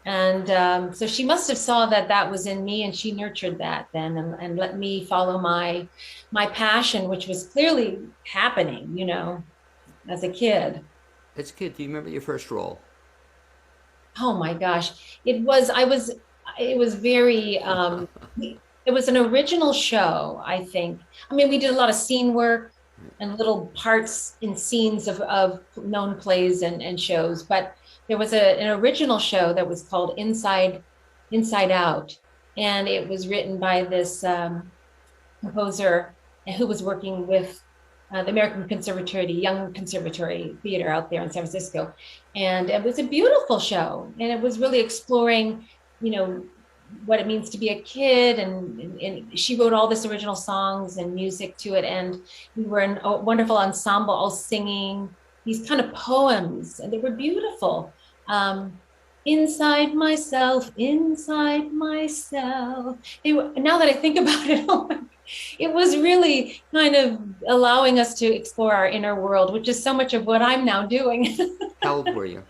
[SPEAKER 4] And so she must have saw that was in me, and she nurtured that then and let me follow my passion, which was clearly happening, as a kid.
[SPEAKER 1] As a kid, do you remember your first role?
[SPEAKER 4] Oh my gosh. It was very, it was an original show, I think. I mean, we did a lot of scene work and little parts in scenes of known plays and shows, but there was an original show that was called Inside Out, and it was written by this composer who was working with the American Conservatory, Young Conservatory Theater out there in San Francisco. And it was a beautiful show, and it was really exploring, what it means to be a kid, and she wrote all this original songs and music to it, and we were in a wonderful ensemble all singing these kind of poems, and they were beautiful. Inside myself. Now that I think about it, it was really kind of allowing us to explore our inner world, which is so much of what I'm now doing.
[SPEAKER 1] How old were you?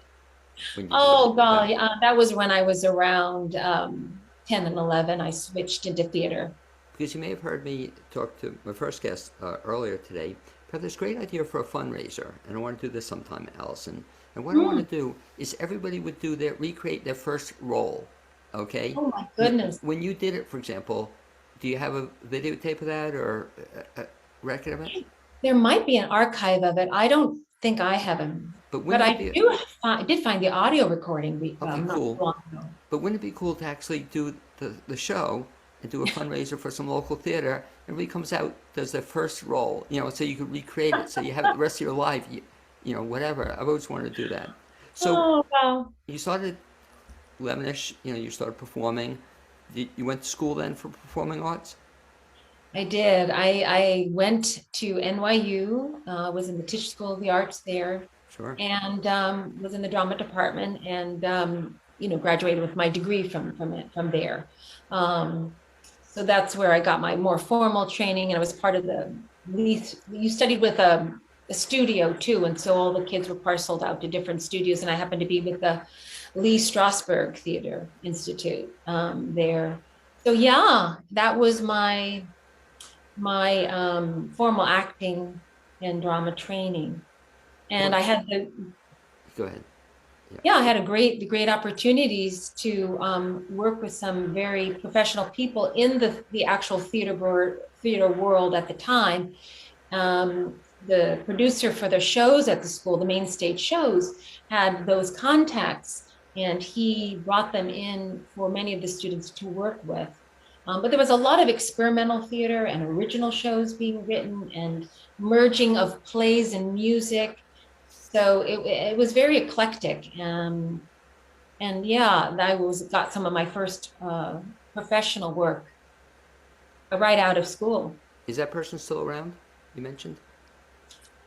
[SPEAKER 4] Oh God, that was when I was around 10 and 11. I switched into theater.
[SPEAKER 1] Because you may have heard me talk to my first guest earlier today. got this great idea for a fundraiser, and I want to do this sometime, Allison. And what I want to do is everybody would recreate their first role, okay?
[SPEAKER 4] Oh my goodness.
[SPEAKER 1] When you did it, for example, do you have a videotape of that or a record of it?
[SPEAKER 4] There might be an archive of it. I don't think I have them. But I did find the audio recording not
[SPEAKER 1] cool.
[SPEAKER 4] long ago.
[SPEAKER 1] But wouldn't it be cool to actually do the show and do a fundraiser for some local theater? Everybody comes out, does their first role, so you could recreate it, so you have it the rest of your life, whatever. I've always wanted to do that. So
[SPEAKER 4] oh, wow.
[SPEAKER 1] you started 11ish, you started performing. You went to school then for performing arts?
[SPEAKER 4] I did. I went to NYU, was in the Tisch School of the Arts there.
[SPEAKER 1] Sure.
[SPEAKER 4] And was in the drama department, and graduated with my degree from there. So that's where I got my more formal training, and I was part of you studied with a studio too, and so all the kids were parceled out to different studios, and I happened to be with the Lee Strasberg Theater Institute there. So yeah, that was my formal acting and drama training. And I had
[SPEAKER 1] Go ahead.
[SPEAKER 4] I had the great opportunities to work with some very professional people in the actual theater world at the time. The producer for the shows at the school, the main stage shows, had those contacts, and he brought them in for many of the students to work with. But there was a lot of experimental theater and original shows being written and merging of plays and music. So it was very eclectic. And yeah, I got some of my first professional work right out of school.
[SPEAKER 1] Is that person still around, you mentioned?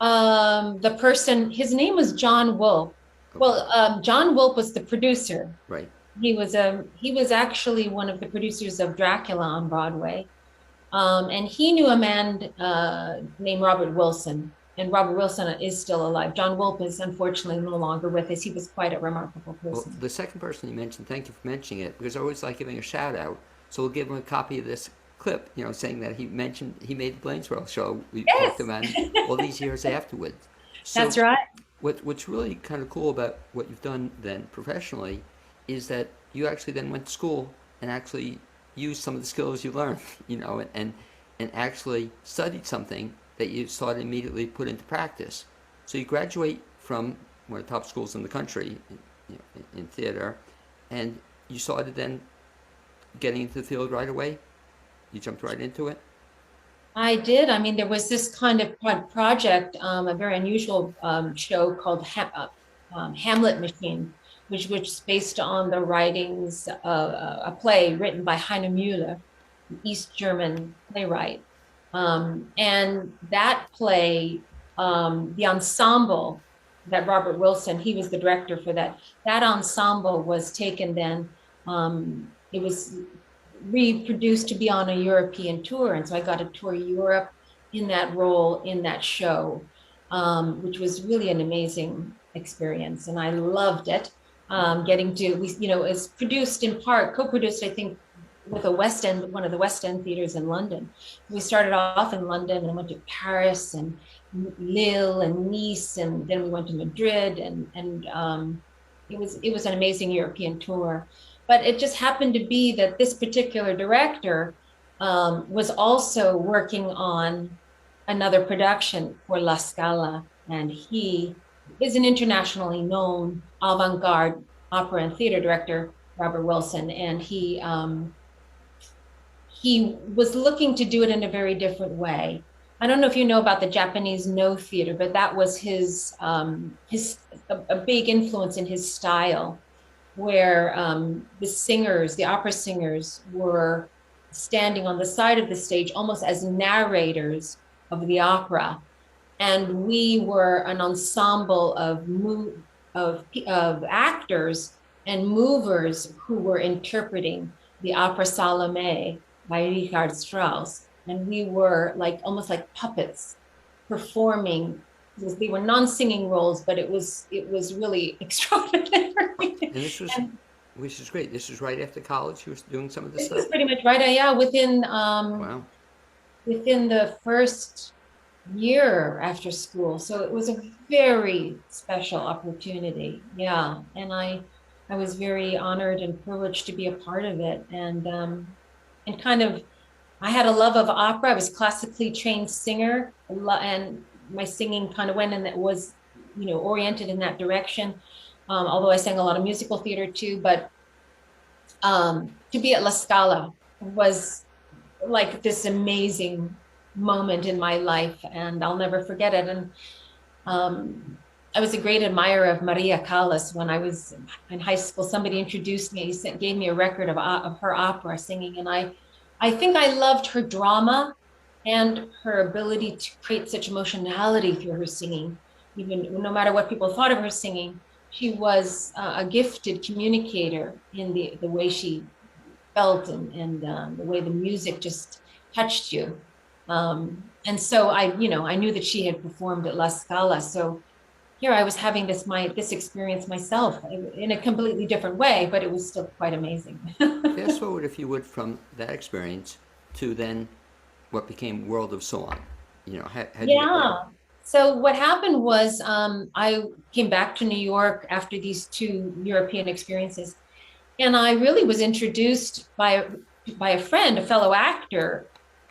[SPEAKER 4] The person, his name was John Wolfe. Okay. Well, John Wolfe was the producer.
[SPEAKER 1] Right.
[SPEAKER 4] He was actually one of the producers of Dracula on Broadway. And he knew a man named Robert Wilson. And Robert Wilson is still alive. John Wolfe is unfortunately no longer with us. He was quite a remarkable person.
[SPEAKER 1] Well, the second person you mentioned, thank you for mentioning it, because I always like giving a shout out. So we'll give him a copy of this clip, saying that he made the BLAINESWORLD show. We talked about all these years afterwards. So
[SPEAKER 4] that's right.
[SPEAKER 1] What's really kind of cool about what you've done then professionally is that you actually then went to school and actually used some of the skills you learned, and actually studied something that you started immediately put into practice. So you graduate from one of the top schools in the country in theater, and you started then getting into the field right away? You jumped right into it?
[SPEAKER 4] I did. I mean, there was this kind of project, a very unusual show called Hamlet Machine, which was based on the writings of a play written by Heine Müller, an East German playwright. And that play, the ensemble that Robert Wilson, he was the director for that ensemble was taken then, it was reproduced to be on a European tour. And so I got to tour Europe in that role, in that show, which was really an amazing experience. And I loved it. It's produced in part, co-produced, I think, with one of the West End theaters in London. We started off in London and went to Paris and Lille and Nice, and then we went to Madrid, and it was an amazing European tour. But it just happened to be that this particular director was also working on another production for La Scala, and he is an internationally known avant-garde opera and theater director, Robert Wilson, and he was looking to do it in a very different way. I don't know if you know about the Japanese No theater, but that was a big influence in his style, where the opera singers were standing on the side of the stage almost as narrators of the opera. And we were an ensemble of actors and movers who were interpreting the opera Salome by Richard Strauss. And we were almost like puppets performing. They were non-singing roles, but it was really extraordinary.
[SPEAKER 1] And this was, which is great. This was right after college. You were doing some of this stuff.
[SPEAKER 4] This was pretty much right. Within
[SPEAKER 1] wow.
[SPEAKER 4] Within the first year after school. So it was a very special opportunity. Yeah. And I was very honored and privileged to be a part of it. And kind of, I had a love of opera. I was a classically trained singer, and my singing kind of went and it was, oriented in that direction. Although I sang a lot of musical theater too, but to be at La Scala was like this amazing moment in my life, and I'll never forget it. And I was a great admirer of Maria Callas. When I was in high school, somebody introduced me, gave me a record of her opera singing, and I think I loved her drama and her ability to create such emotionality through her singing. Even no matter what people thought of her singing, she was a gifted communicator in the way she felt, and the way the music just touched you. And so I knew that she had performed at La Scala. So here I was having this experience myself in a completely different way, but it was still quite amazing.
[SPEAKER 1] Fast forward, if you would, from that experience to then what became World of Song. How did you get there?
[SPEAKER 4] So what happened was I came back to New York after these two European experiences, and I really was introduced by a friend, a fellow actor,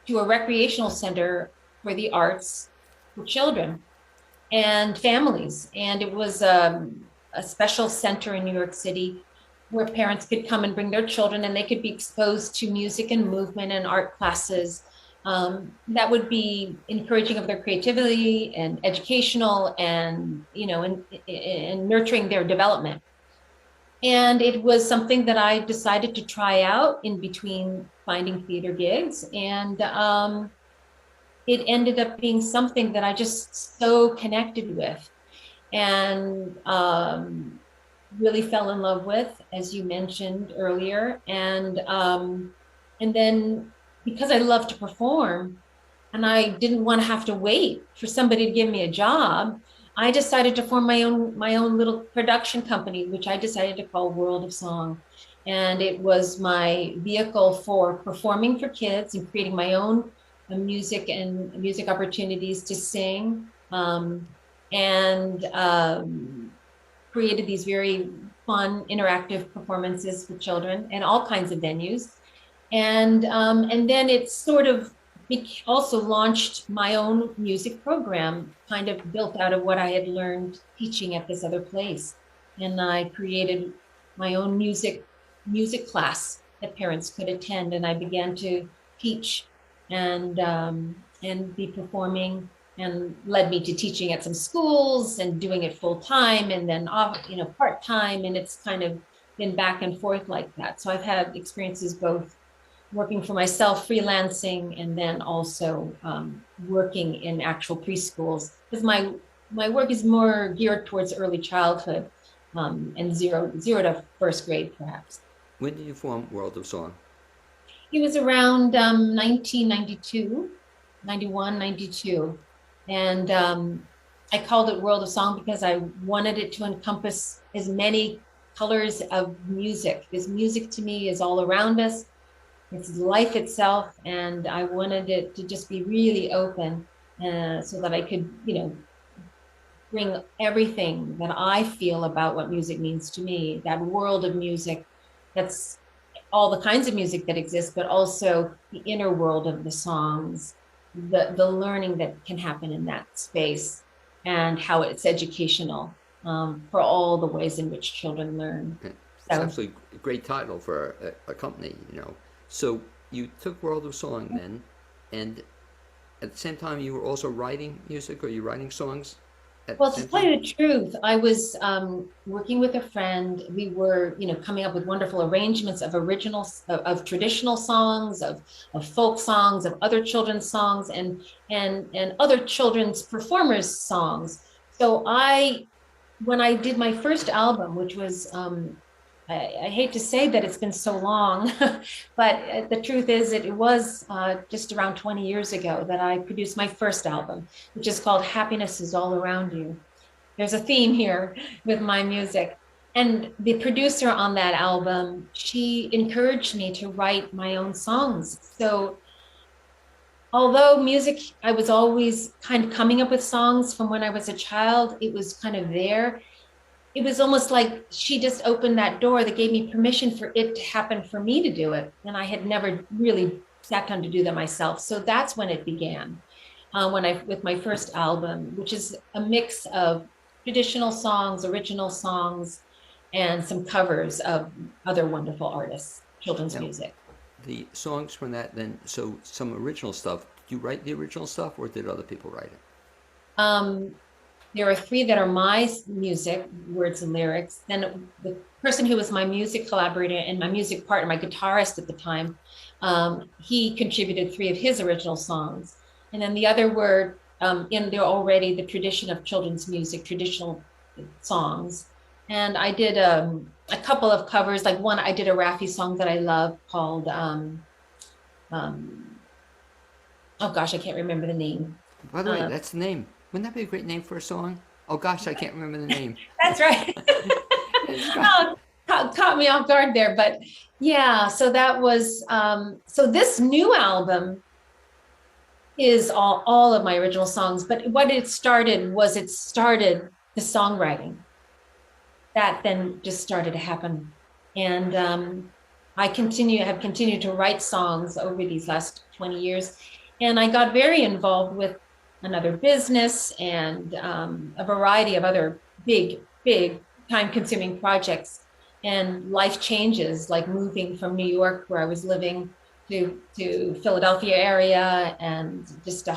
[SPEAKER 4] to a recreational center for the arts for children and families. And it was a special center in New York City where parents could come and bring their children, and they could be exposed to music and movement and art classes that would be encouraging of their creativity and educational, and and nurturing their development. And it was something that I decided to try out in between finding theater gigs. And it ended up being something that I just so connected with and really fell in love with, as you mentioned earlier. And then because I love to perform and I didn't want to have to wait for somebody to give me a job, I decided to form my own little production company, which I decided to call World of Song. And it was my vehicle for performing for kids and creating my own music opportunities to sing, and created these very fun, interactive performances for children in all kinds of venues. And then it sort of also launched my own music program, kind of built out of what I had learned teaching at this other place. And I created my own music class that parents could attend. And I began to teach and be performing, and led me to teaching at some schools and doing it full time, and then part time. And it's kind of been back and forth like that. So I've had experiences both working for myself, freelancing, and then also working in actual preschools, because my work is more geared towards early childhood, and zero to first grade, perhaps.
[SPEAKER 1] When did you form World of Song?
[SPEAKER 4] It was around 1992, 91, 92. And I called it World of Song because I wanted it to encompass as many colors of music, because music to me is all around us. It's life itself, and I wanted it to just be really open, so that I could, bring everything that I feel about what music means to me, that world of music, that's all the kinds of music that exist, but also the inner world of the songs, the learning that can happen in that space, and how it's educational for all the ways in which children learn.
[SPEAKER 1] It's actually a great title for a company, So you took World of Song then, and at the same time you were also writing music, or you writing songs?
[SPEAKER 4] Well, to tell you the truth, I was working with a friend. We were, coming up with wonderful arrangements of of traditional songs, of folk songs, of other children's songs, and other children's performers' songs. So when I did my first album, which was, I hate to say that it's been so long, but the truth is it was just around 20 years ago that I produced my first album, which is called Happiness is All Around You. There's a theme here with my music. And the producer on that album, she encouraged me to write my own songs. So although music, I was always kind of coming up with songs from when I was a child, it was kind of there. It was almost like she just opened that door that gave me permission for it to happen for me to do it. And I had never really sat down to do that myself. So that's when it began, with my first album, which is a mix of traditional songs, original songs, and some covers of other wonderful artists, children's
[SPEAKER 1] Now,
[SPEAKER 4] music.
[SPEAKER 1] the songs from that, then, so some original stuff. Did you write the original stuff, or did other people write it?
[SPEAKER 4] Um, there are three that are my music, words and lyrics. Then the person who was my music collaborator and my music partner, my guitarist at the time, he contributed three of his original songs. And then the other were in there already the tradition of children's music, traditional songs. And I did a couple of covers, like one, I did a Raffi song that I love called, oh gosh, I can't remember the name.
[SPEAKER 1] By the way, that's the name. Wouldn't that be a great name for a song? Oh gosh, I can't remember the name.
[SPEAKER 4] That's right. Oh, caught me off guard there, but yeah, so that was, so this new album is all of my original songs, but what it started the songwriting. That then just started to happen. And I have continued to write songs over these last 20 years. And I got very involved with another business and a variety of other big time-consuming projects, and life changes, like moving from New York, where I was living, to Philadelphia area, and just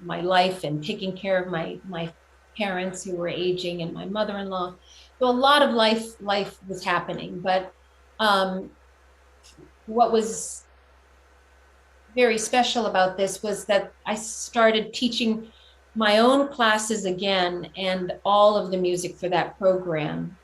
[SPEAKER 4] my life, and taking care of my parents who were aging, and my mother-in-law. So a lot of life was happening, but what was very special about this was that I started teaching my own classes again, and all of the music for that program,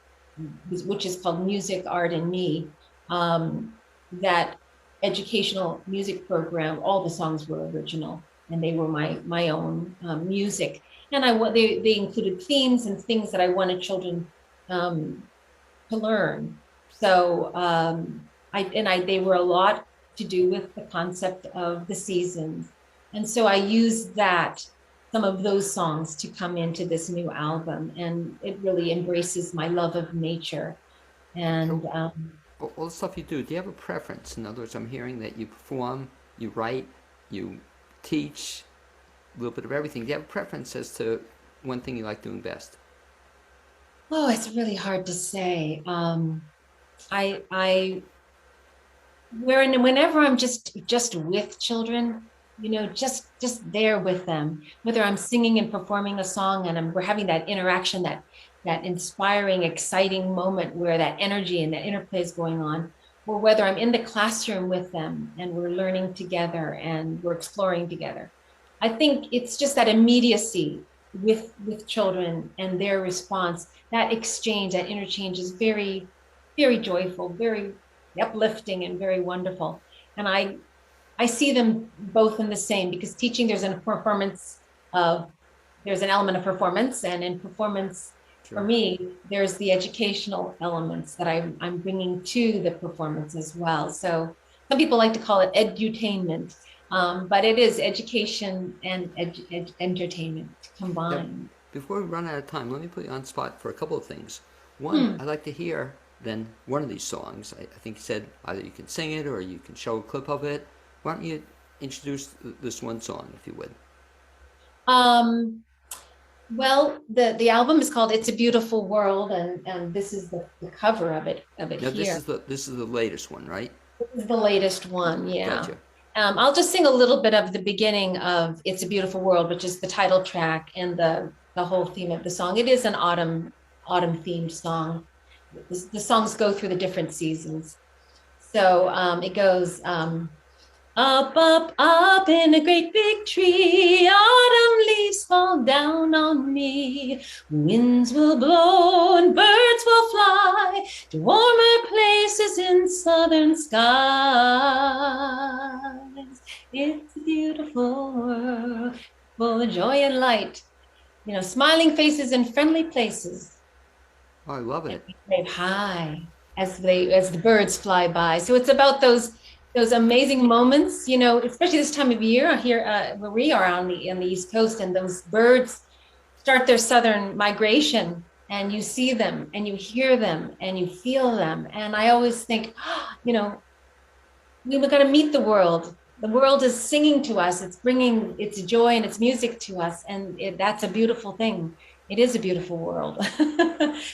[SPEAKER 4] which is called Music, Art, and Me. That educational music program, all the songs were original, and they were my own music. And they included themes and things that I wanted children to learn. So they were a lot to do with the concept of the seasons. And so I used some of those songs to come into this new album, and it really embraces my love of nature. And
[SPEAKER 1] all the stuff you do you have a preference? In other words, I'm hearing that you perform, you write, you teach, a little bit of everything. Do you have a preference as to one thing you like doing best?
[SPEAKER 4] Oh, it's really hard to say. Whenever I'm just with children, just there with them, whether I'm singing and performing a song and we're having that interaction, that inspiring, exciting moment where that energy and that interplay is going on, or whether I'm in the classroom with them and we're learning together and we're exploring together. I think it's just that immediacy with children and their response, that exchange, that interchange is very, very joyful, very uplifting, and very wonderful. And I see them both in the same, because teaching, there's an element of performance, and in performance, for me, there's the educational elements that I'm bringing to the performance as well. So some people like to call it edutainment, but it is education and entertainment combined.
[SPEAKER 1] Now, before we run out of time, let me put you on the spot for a couple of things. One, I'd like to hear then one of these songs. I think you said either you can sing it or you can show a clip of it. Why don't you introduce this one song, if you would?
[SPEAKER 4] Well, the album is called "It's a Beautiful World," and this is the cover of it
[SPEAKER 1] Now,
[SPEAKER 4] here.
[SPEAKER 1] This is the latest one, right?
[SPEAKER 4] This is the latest one, yeah.
[SPEAKER 1] Gotcha.
[SPEAKER 4] I'll just sing a little bit of the beginning of "It's a Beautiful World," which is the title track and the whole theme of the song. It is an autumn themed song. The songs go through the different seasons. So it goes, up, up, up in a great big tree, autumn leaves fall down on me. Winds will blow and birds will fly to warmer places in southern skies. It's a beautiful world, full of joy and light. Smiling faces and friendly places.
[SPEAKER 1] Oh, I love it.
[SPEAKER 4] Wave high as the birds fly by. So it's about those those amazing moments, you know, especially this time of year here where we are on the East Coast, and those birds start their southern migration, and you see them and you hear them and you feel them. And I always think, you know, we've got to meet the world. The world is singing to us. It's bringing its joy and its music to us. And that's a beautiful thing. It is a beautiful world.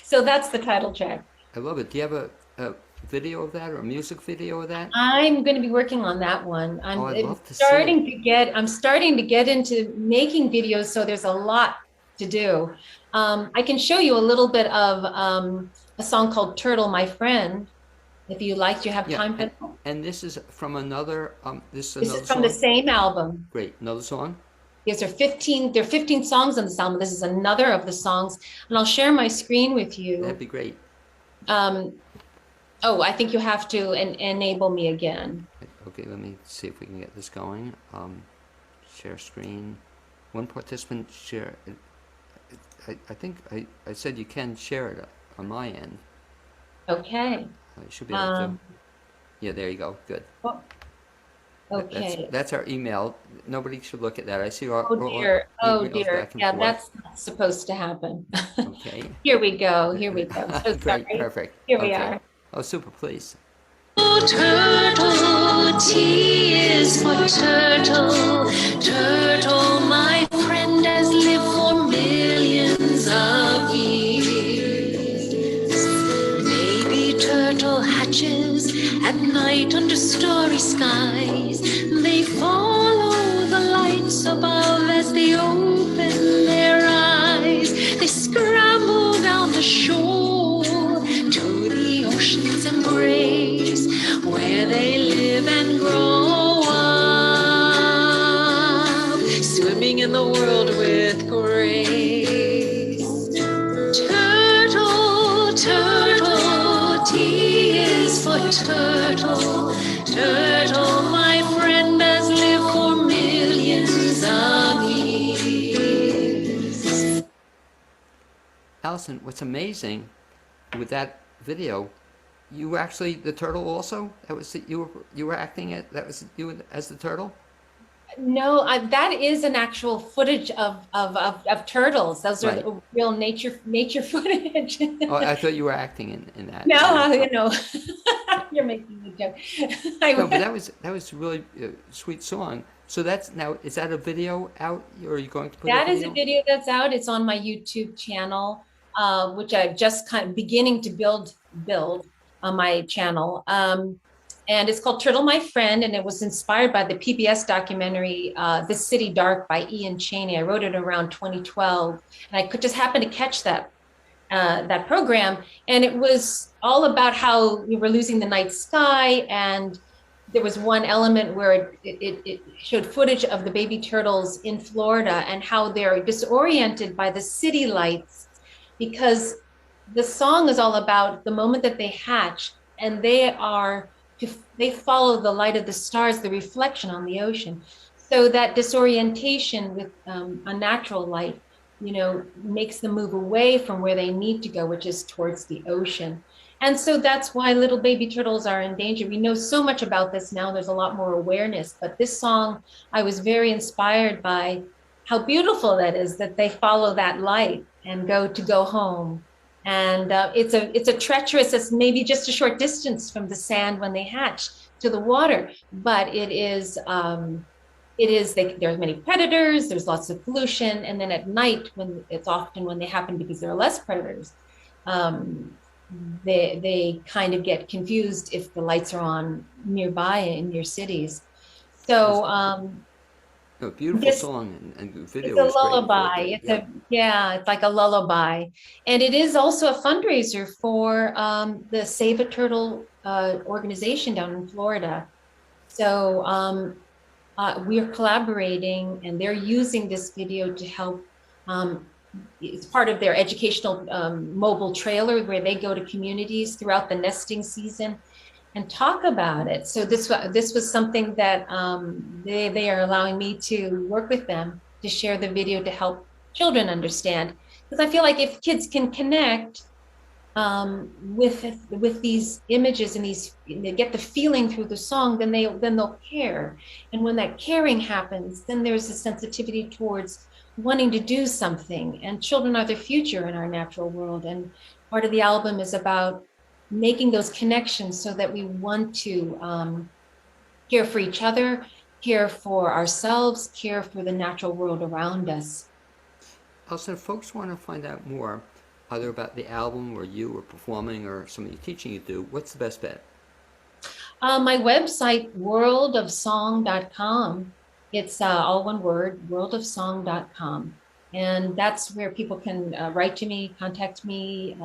[SPEAKER 4] So that's the title track.
[SPEAKER 1] I love it. Do you have a video of that or a music video of that?
[SPEAKER 4] I'm going to be working on that one. I'm
[SPEAKER 1] I'd love to
[SPEAKER 4] starting to get into making videos. So there's a lot to do. I can show you a little bit of a song called Turtle, My Friend, if you like. Do you have time for that?
[SPEAKER 1] And this is from another,
[SPEAKER 4] This is from the same album.
[SPEAKER 1] Great. Another song?
[SPEAKER 4] Yes, there are 15 songs on this album. This is another of the songs. And I'll share my screen with you.
[SPEAKER 1] That'd be great.
[SPEAKER 4] Oh, I think you have to enable me again.
[SPEAKER 1] Okay, let me see if we can get this going. Share screen. One participant share. I think I said you can share it on my end.
[SPEAKER 4] Okay.
[SPEAKER 1] I should be able to. Yeah, there you go. Good.
[SPEAKER 4] Well, okay.
[SPEAKER 1] That's our email. Nobody should look at that. I see our.
[SPEAKER 4] Oh dear. Oh dear.
[SPEAKER 1] Back and
[SPEAKER 4] Yeah,
[SPEAKER 1] forth.
[SPEAKER 4] that's not supposed to happen.
[SPEAKER 1] Okay.
[SPEAKER 4] Here we go. Here we go. So
[SPEAKER 1] Great.
[SPEAKER 4] sorry.
[SPEAKER 1] Perfect.
[SPEAKER 4] Here we
[SPEAKER 1] Okay.
[SPEAKER 4] are.
[SPEAKER 1] Oh, super. Please.
[SPEAKER 5] Turtle, T is for turtle. Turtle, my friend, has lived for millions of years. Baby turtle hatches at night under starry skies. They follow the lights above as they open their eyes. They scramble down the shore to the ocean's embrace, where they live and grow up, swimming in the world with grace. Turtle, turtle, T is for turtle. Turtle, my friend, has lived for millions of years.
[SPEAKER 1] Allison, what's amazing with that video, you were actually the turtle also? That was you were acting it. That was you as the turtle?
[SPEAKER 4] No, that is an actual footage of turtles. Those are
[SPEAKER 1] Right.
[SPEAKER 4] real nature footage.
[SPEAKER 1] Oh, I thought you were acting in that.
[SPEAKER 4] No, you know, you're making me joke.
[SPEAKER 1] No, but that was really a sweet song. So that's now, is that a video out, or are you going to put
[SPEAKER 4] That is a video that's out. It's on my YouTube channel, which I've just kind of beginning to build on my channel. And it's called Turtle, My Friend, and it was inspired by the PBS documentary, This City Dark by Ian Chaney. I wrote it around 2012, and I could just happen to catch that program. And it was all about how we were losing the night sky, and there was one element where it showed footage of the baby turtles in Florida and how they're disoriented by the city lights, because the song is all about the moment that they hatch, and they follow the light of the stars, the reflection on the ocean. So that disorientation with unnatural light, you know, makes them move away from where they need to go, which is towards the ocean. And so that's why little baby turtles are in danger. We know so much about this now. There's a lot more awareness. But this song, I was very inspired by how beautiful that is, that they follow that light and go home. And it's a treacherous, it's maybe just a short distance from the sand when they hatch to the water. But there's many predators, there's lots of pollution. And then at night, it's often when they happen because there are less predators, they kind of get confused if the lights are on nearby in your cities. So
[SPEAKER 1] A beautiful song and video.
[SPEAKER 4] It's a
[SPEAKER 1] was great.
[SPEAKER 4] lullaby. It's like a lullaby. And it is also a fundraiser for the Save a Turtle organization down in Florida. So we're collaborating, and they're using this video to help. It's part of their educational mobile trailer where they go to communities throughout the nesting season and talk about it. So this was something that they are allowing me to work with them to share the video to help children understand. Because I feel like if kids can connect with these images and these, they get the feeling through the song, then they'll care. And when that caring happens, then there's a sensitivity towards wanting to do something. And children are the future in our natural world. And part of the album is about making those connections so that we want to care for each other, care for ourselves, care for the natural world around us.
[SPEAKER 1] Also, if folks want to find out more, either about the album or you or performing or some of the teaching you do, what's the best bet?
[SPEAKER 4] My website, worldofsong.com. It's all one word, worldofsong.com. And that's where people can write to me, contact me,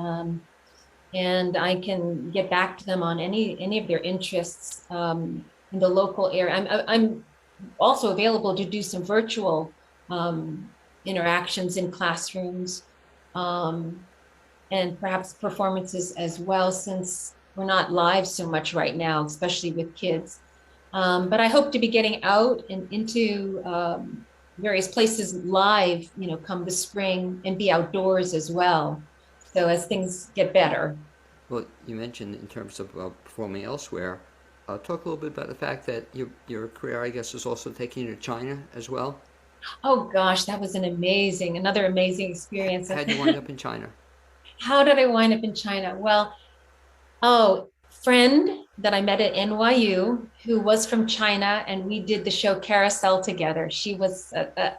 [SPEAKER 4] and I can get back to them on any of their interests in the local area. I'm also available to do some virtual interactions in classrooms, and perhaps performances as well, since we're not live so much right now, especially with kids. But I hope to be getting out and into various places live, come the spring, and be outdoors as well. So as things get better.
[SPEAKER 1] Well, you mentioned in terms of performing elsewhere, talk a little bit about the fact that your career, I guess, is also taking you to China as well.
[SPEAKER 4] Oh gosh, that was another amazing experience.
[SPEAKER 1] How did you wind up in China?
[SPEAKER 4] How did I wind up in China? Well, friend that I met at NYU who was from China, and we did the show Carousel together. She was a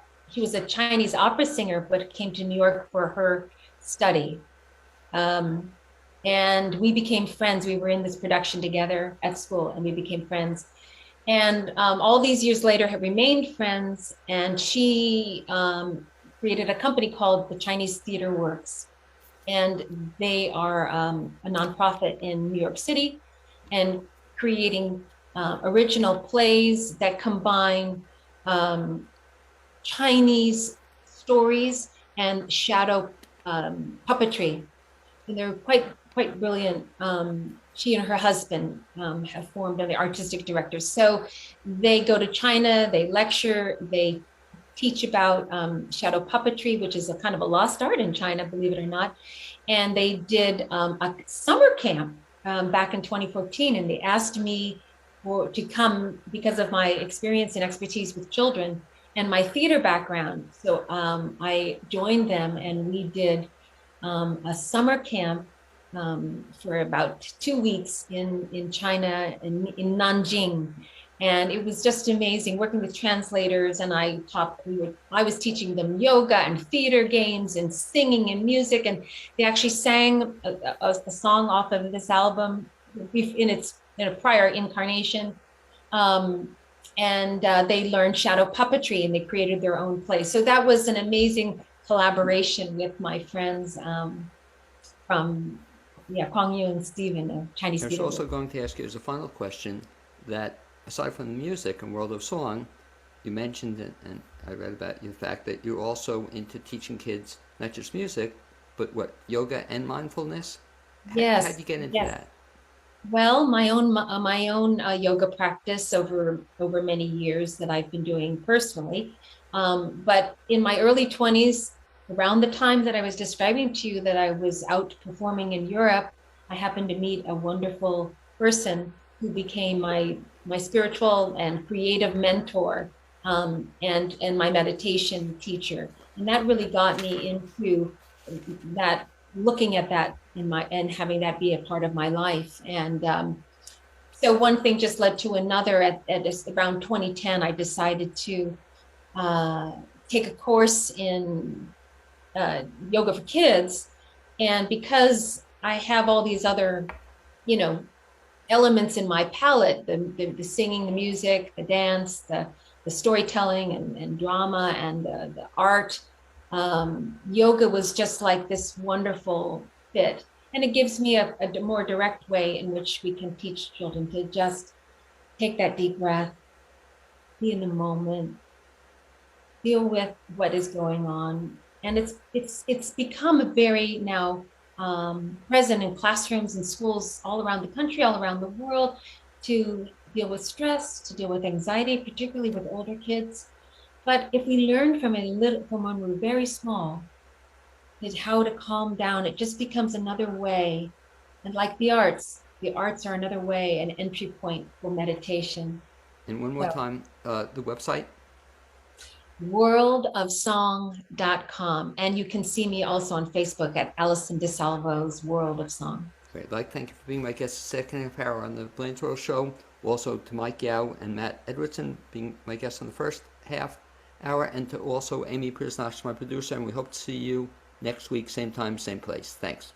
[SPEAKER 4] Chinese opera singer, but came to New York for her study. And we became friends. We were in this production together at school, and we became friends. And all these years later have remained friends. And she created a company called the Chinese Theater Works. And they are a nonprofit in New York City, and creating original plays that combine Chinese stories and shadow puppetry. And they're quite brilliant. She and her husband have formed, and the artistic directors. So they go to China, they lecture, they teach about shadow puppetry, which is a kind of a lost art in China, believe it or not. And they did a summer camp back in 2014, and they asked me to come because of my experience and expertise with children and my theater background. So I joined them, and we did a summer camp for about 2 weeks in China, in Nanjing. And it was just amazing working with translators. And I was teaching them yoga and theater games and singing and music. And they actually sang a song off of this album in a prior incarnation. And they learned shadow puppetry, and they created their own play. So that was an amazing collaboration with my friends from Kwang Yu and Stephen of Chinese Theater.
[SPEAKER 1] I was also going to ask you as a final question that aside from the music and World of Song, you mentioned, and I read about the fact that you're also into teaching kids not just music, but yoga and mindfulness?
[SPEAKER 4] Yes.
[SPEAKER 1] How'd you get into that?
[SPEAKER 4] Well, my own yoga practice over many years that I've been doing personally. But in my early 20s, around the time that I was describing to you that I was out performing in Europe, I happened to meet a wonderful person who became my spiritual and creative mentor, and my meditation teacher. And that really got me into that, looking at that and having that be a part of my life. And so one thing just led to another. At around 2010, I decided to take a course in yoga for kids. And because I have all these other, elements in my palette, the singing, the music, the dance, the storytelling and drama and the art, yoga was just like this wonderful fit. And it gives me a more direct way in which we can teach children to just take that deep breath, be in the moment, deal with what is going on. And it's become a very now present in classrooms and schools all around the country, all around the world, to deal with stress, to deal with anxiety, particularly with older kids. But if we learn from when we're very small, is how to calm down. It just becomes another way. And like the arts are another way, an entry point for meditation.
[SPEAKER 1] And one more
[SPEAKER 4] So,
[SPEAKER 1] time, the website.
[SPEAKER 4] worldofsong.com. And you can see me also on Facebook at Allison DeSalvo's World of Song.
[SPEAKER 1] Great. I'd like to thank you for being my guest the second half hour on the Blaine's World Show. Also to Mike Yow and Matt Edwardson being my guests on the first half hour, and to also Amy Prisnash, my producer. And we hope to see you next week, same time, same place. Thanks.